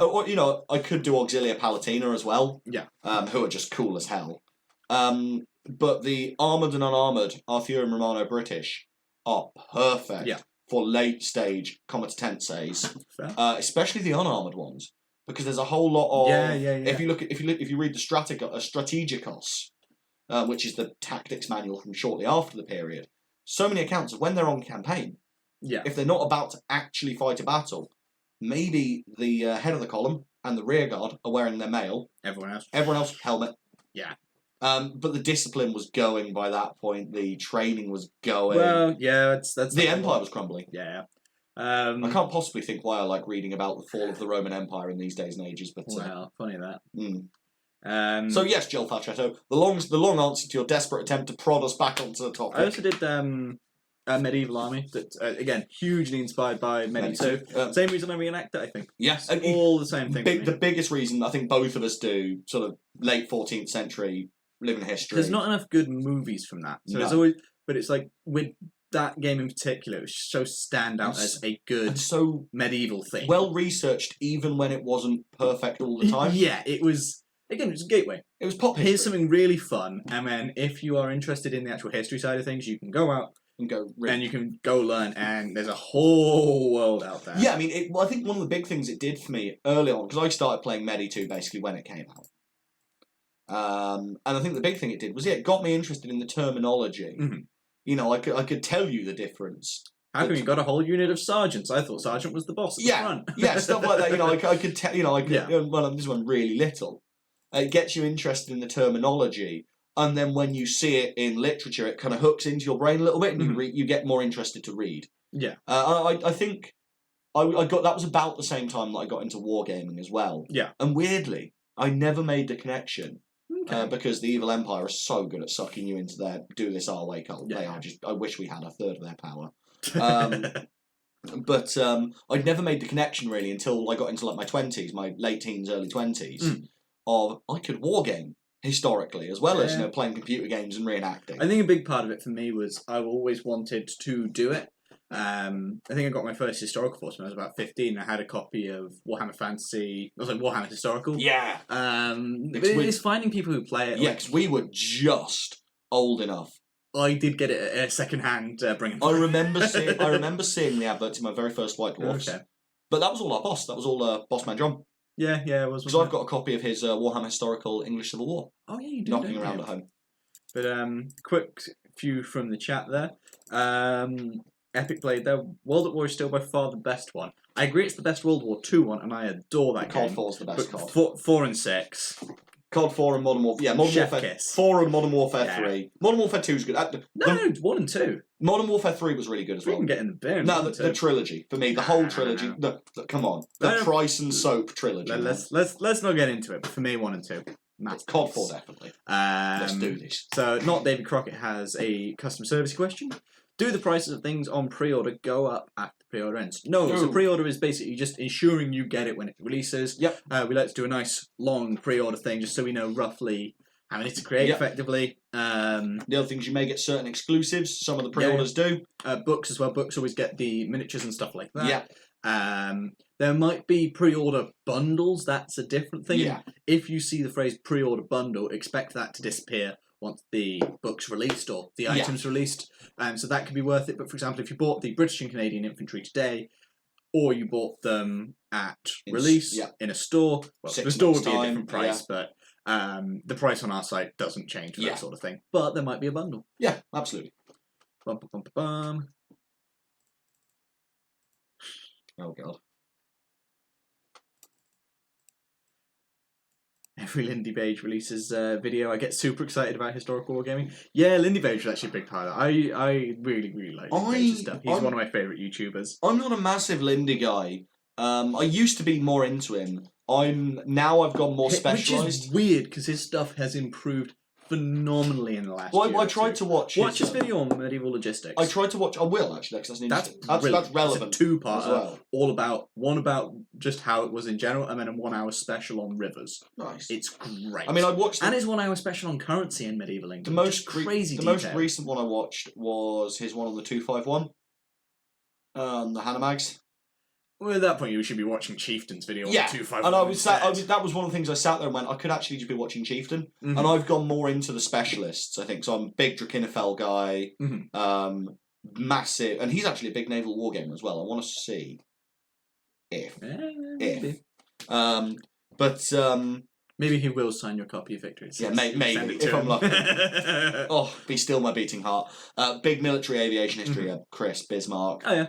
could do Auxilia Palatina as well. Yeah. Who are just cool as hell. But the armoured and unarmoured Arthurian Romano British are perfect for late stage Comitatenses, especially the unarmoured ones, because there's a whole lot of if you read the Strategikos, which is the tactics manual from shortly after the period, so many accounts of when they're on campaign. Yeah. If they're not about to actually fight a battle, maybe the head of the column and the rear guard are wearing their mail. Everyone else helmet. Yeah. But the discipline was going by that point. The training was going. Well, yeah, that's the empire was crumbling. Yeah. I can't possibly think why I like reading about the fall of the Roman Empire in these days and ages. But funny that. So yes, Joel Falchetto, the long answer to your desperate attempt to prod us back onto the topic. I also did a medieval army that again hugely inspired by Medi 2. Same reason I reenact it, I think. Yes, all the same thing. The biggest reason I think both of us do sort of late 14th century living history. There's not enough good movies from that, so there's always. But it's with that game in particular, it was so stand out as a good medieval thing. Well researched, even when it wasn't perfect all the time. Yeah, it was. Again, it was a gateway. It was pop history. Here's something really fun, and then if you are interested in the actual history side of things, you can go out, and go read. And you can go learn, and there's a whole world out there. Yeah, I mean, I think one of the big things it did for me early on, because I started playing Medi 2 basically when it came out. And I think the big thing it did was it got me interested in the terminology. Mm-hmm. You know, I could tell you the difference. How come you got a whole unit of sergeants? I thought sergeant was the boss at the front. Yeah, stuff like that. You know, I could tell. You know, well, this one really little. It gets you interested in the terminology, and then when you see it in literature, it kind of hooks into your brain a little bit, and you get more interested to read. Yeah, I think I got that was about the same time that I got into wargaming as well. Yeah, and weirdly, I never made the connection. Okay. Because the Evil Empire is so good at sucking you into their do this our way cult. Yeah. They are just. I wish we had a third of their power. But I'd never made the connection really until I got into like my 20s, my late teens, early 20s, of I could wargame historically as well as playing computer games and reenacting. I think a big part of it for me was I always wanted to do it. I think I got my first historical force when I was about 15. I had a copy of Warhammer Fantasy. It was like Warhammer Historical. Yeah. But it's finding people who play it. Yeah, because we were just old enough. I did get it at second hand. I remember seeing the advert to my very first White Dwarfs. Okay. But that was all our boss. That was all Bossman John. Yeah, it was. Because I've got a copy of his Warhammer Historical English Civil War. Oh yeah, you do. Knocking around at home. But quick few from the chat there. Epic Blade there. World at War is still by far the best one. I agree it's the best World War II one, and I adore that game. COD 4 is the best COD. 4 and 6. COD 4 and Modern Warfare. Yeah, Modern Warfare 4 and Modern Warfare 3. Modern Warfare 2 is good. No, 1 and 2. Modern Warfare 3 was really good as well. We can get in the bin. No, the trilogy. For me, the whole trilogy. Come on. The Price and Soap trilogy. Let's not get into it, but for me, 1 and 2. COD 4, definitely. Let's do this. So, Not David Crockett has a customer service question. Do the prices of things on pre-order go up after pre-order ends? No. So pre-order is basically just ensuring you get it when it releases. Yep. We like to do a nice long pre-order thing just so we know roughly how many to create effectively. The other things, you may get certain exclusives. Some of the pre-orders do. Books as well. Books always get the miniatures and stuff like that. Yeah. There might be pre-order bundles. That's a different thing. Yeah. If you see the phrase pre-order bundle, expect that to disappear once the book's released or the item's released. So that could be worth it. But for example, if you bought the British and Canadian infantry today, or you bought them at release in a store, well, the store would be a different price, but the price on our site doesn't change for that sort of thing. But there might be a bundle. Yeah, absolutely. Bum, bum, bum, bum. Oh, God. Every Lindy Page releases a video. I get super excited about historical wargaming. Yeah, Lindy Page is actually a big part of that. I really, really like Lindy Page's stuff. He's one of my favourite YouTubers. I'm not a massive Lindy guy. I used to be more into him. I've gone more specialised. Which is weird, because his stuff has improved phenomenally in the last year. I tried to watch his video on medieval logistics. I tried to watch. I will actually, because that's relevant. It's a two-part as well. All about one about just how it was in general, and then a 1 hour special on rivers. Nice. It's great. I mean, I watched and his 1 hour special on currency in medieval England. The most crazy. Recent one I watched was his one on the 251. The Hanamags. Well, at that point, you should be watching Chieftain's video on the 251. And that was one of the things I sat there and went, I could actually just be watching Chieftain. Mm-hmm. And I've gone more into the specialists, I think. So I'm a big Drakinefell guy, massive. And he's actually a big naval wargamer as well. I want to see if. Maybe he will sign your copy of Victory. Yeah, maybe, if I'm lucky. Oh, be still my beating heart. Big military aviation history, Chris Bismarck. Oh, yeah.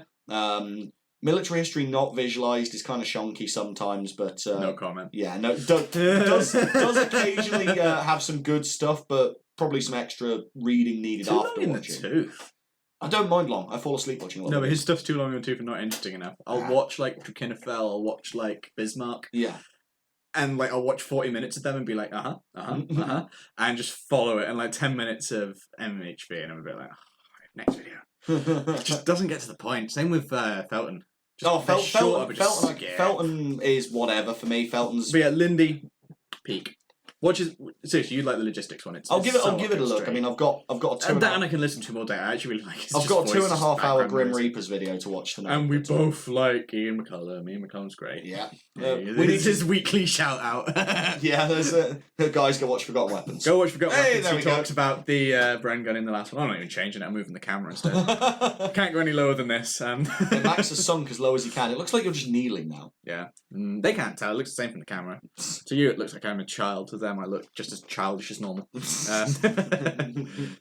Military history not visualised is kind of shonky sometimes, but no comment. Yeah, no, does occasionally have some good stuff, but probably some extra reading needed too after long watching. In the tooth. I don't mind long. I fall asleep watching a lot. No, but his stuff's too long in the tooth and not interesting enough. I'll watch like Drakinefell. I'll watch like Bismarck. Yeah. And like I'll watch 40 minutes of them and be like, and just follow it. And like 10 minutes of MHB, and I'm a bit like, next video. It just doesn't get to the point. Same with Felton. Felton is whatever for me. Felton's. But yeah, Lindy, peak. Seriously, you'd like the logistics one. I'll give it a look. I mean, I've got a that I can listen to all day. I actually really like it. I've got a 2.5 hour Grim Reapers video to watch tonight. And we both like Ian McCullough. Ian McCullough's great. Yeah. It's his weekly shout out. Yeah, there's guys go watch Forgotten Weapons. Go watch Forgotten Weapons. There he talks about the Bren gun in the last one. I'm not even changing it. I'm moving the camera instead. Can't go any lower than this. Max has sunk as low as he can. It looks like you're just kneeling now. Yeah. They can't tell. It looks the same from the camera. To you, it looks like I'm a child. To them, I look just as childish as normal.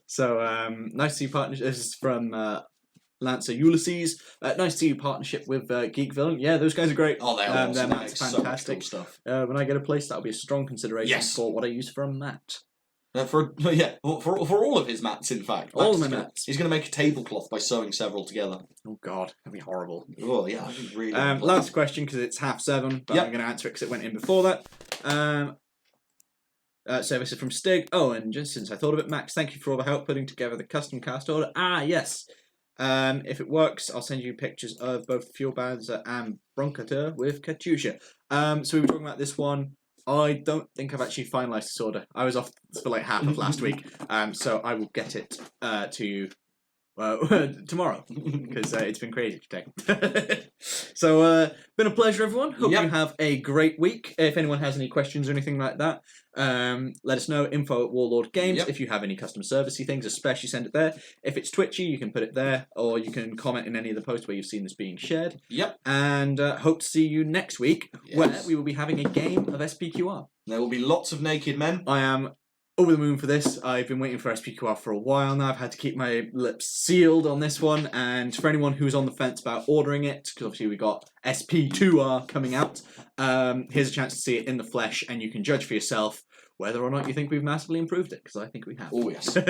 So, nice to see you partnership. This is from Lancer Ulysses. Nice to see you partnership with Geek Villain. Yeah, those guys are great. Oh, they're awesome. Their They mat's make fantastic. so much cool stuff. When I get a place, that'll be a strong consideration for what I use for a mat. For all of his mats, in fact. All of my mats. He's going to make a tablecloth by sewing several together. Oh God, that'd be horrible. Oh yeah, that'd be really. Last question because it's 7:30, but I'm going to answer it because it went in before that. Service is from Stig. Oh, and just since I thought of it, Max, thank you for all the help putting together the custom cast order. Ah, yes. If it works, I'll send you pictures of both Fuel Banzer and Broncator with Katusha. So we were talking about this one. I don't think I've actually finalised this order. I was off for like half of last week, so I will get it to you tomorrow because it's been crazy today. So, been a pleasure, everyone. Hope you have a great week. If anyone has any questions or anything like that, let us know. info@Warlord Games. If you have any customer servicey things, especially send it there. If it's twitchy, you can put it there, or you can comment in any of the posts where you've seen this being shared. And hope to see you next week, where we will be having a game of SPQR. There will be lots of naked men. I am over the moon for this. I've been waiting for SPQR for a while now. I've had to keep my lips sealed on this one. And for anyone who's on the fence about ordering it, because obviously we got SP2R coming out, here's a chance to see it in the flesh, and you can judge for yourself whether or not you think we've massively improved it, because I think we have. Oh, yes.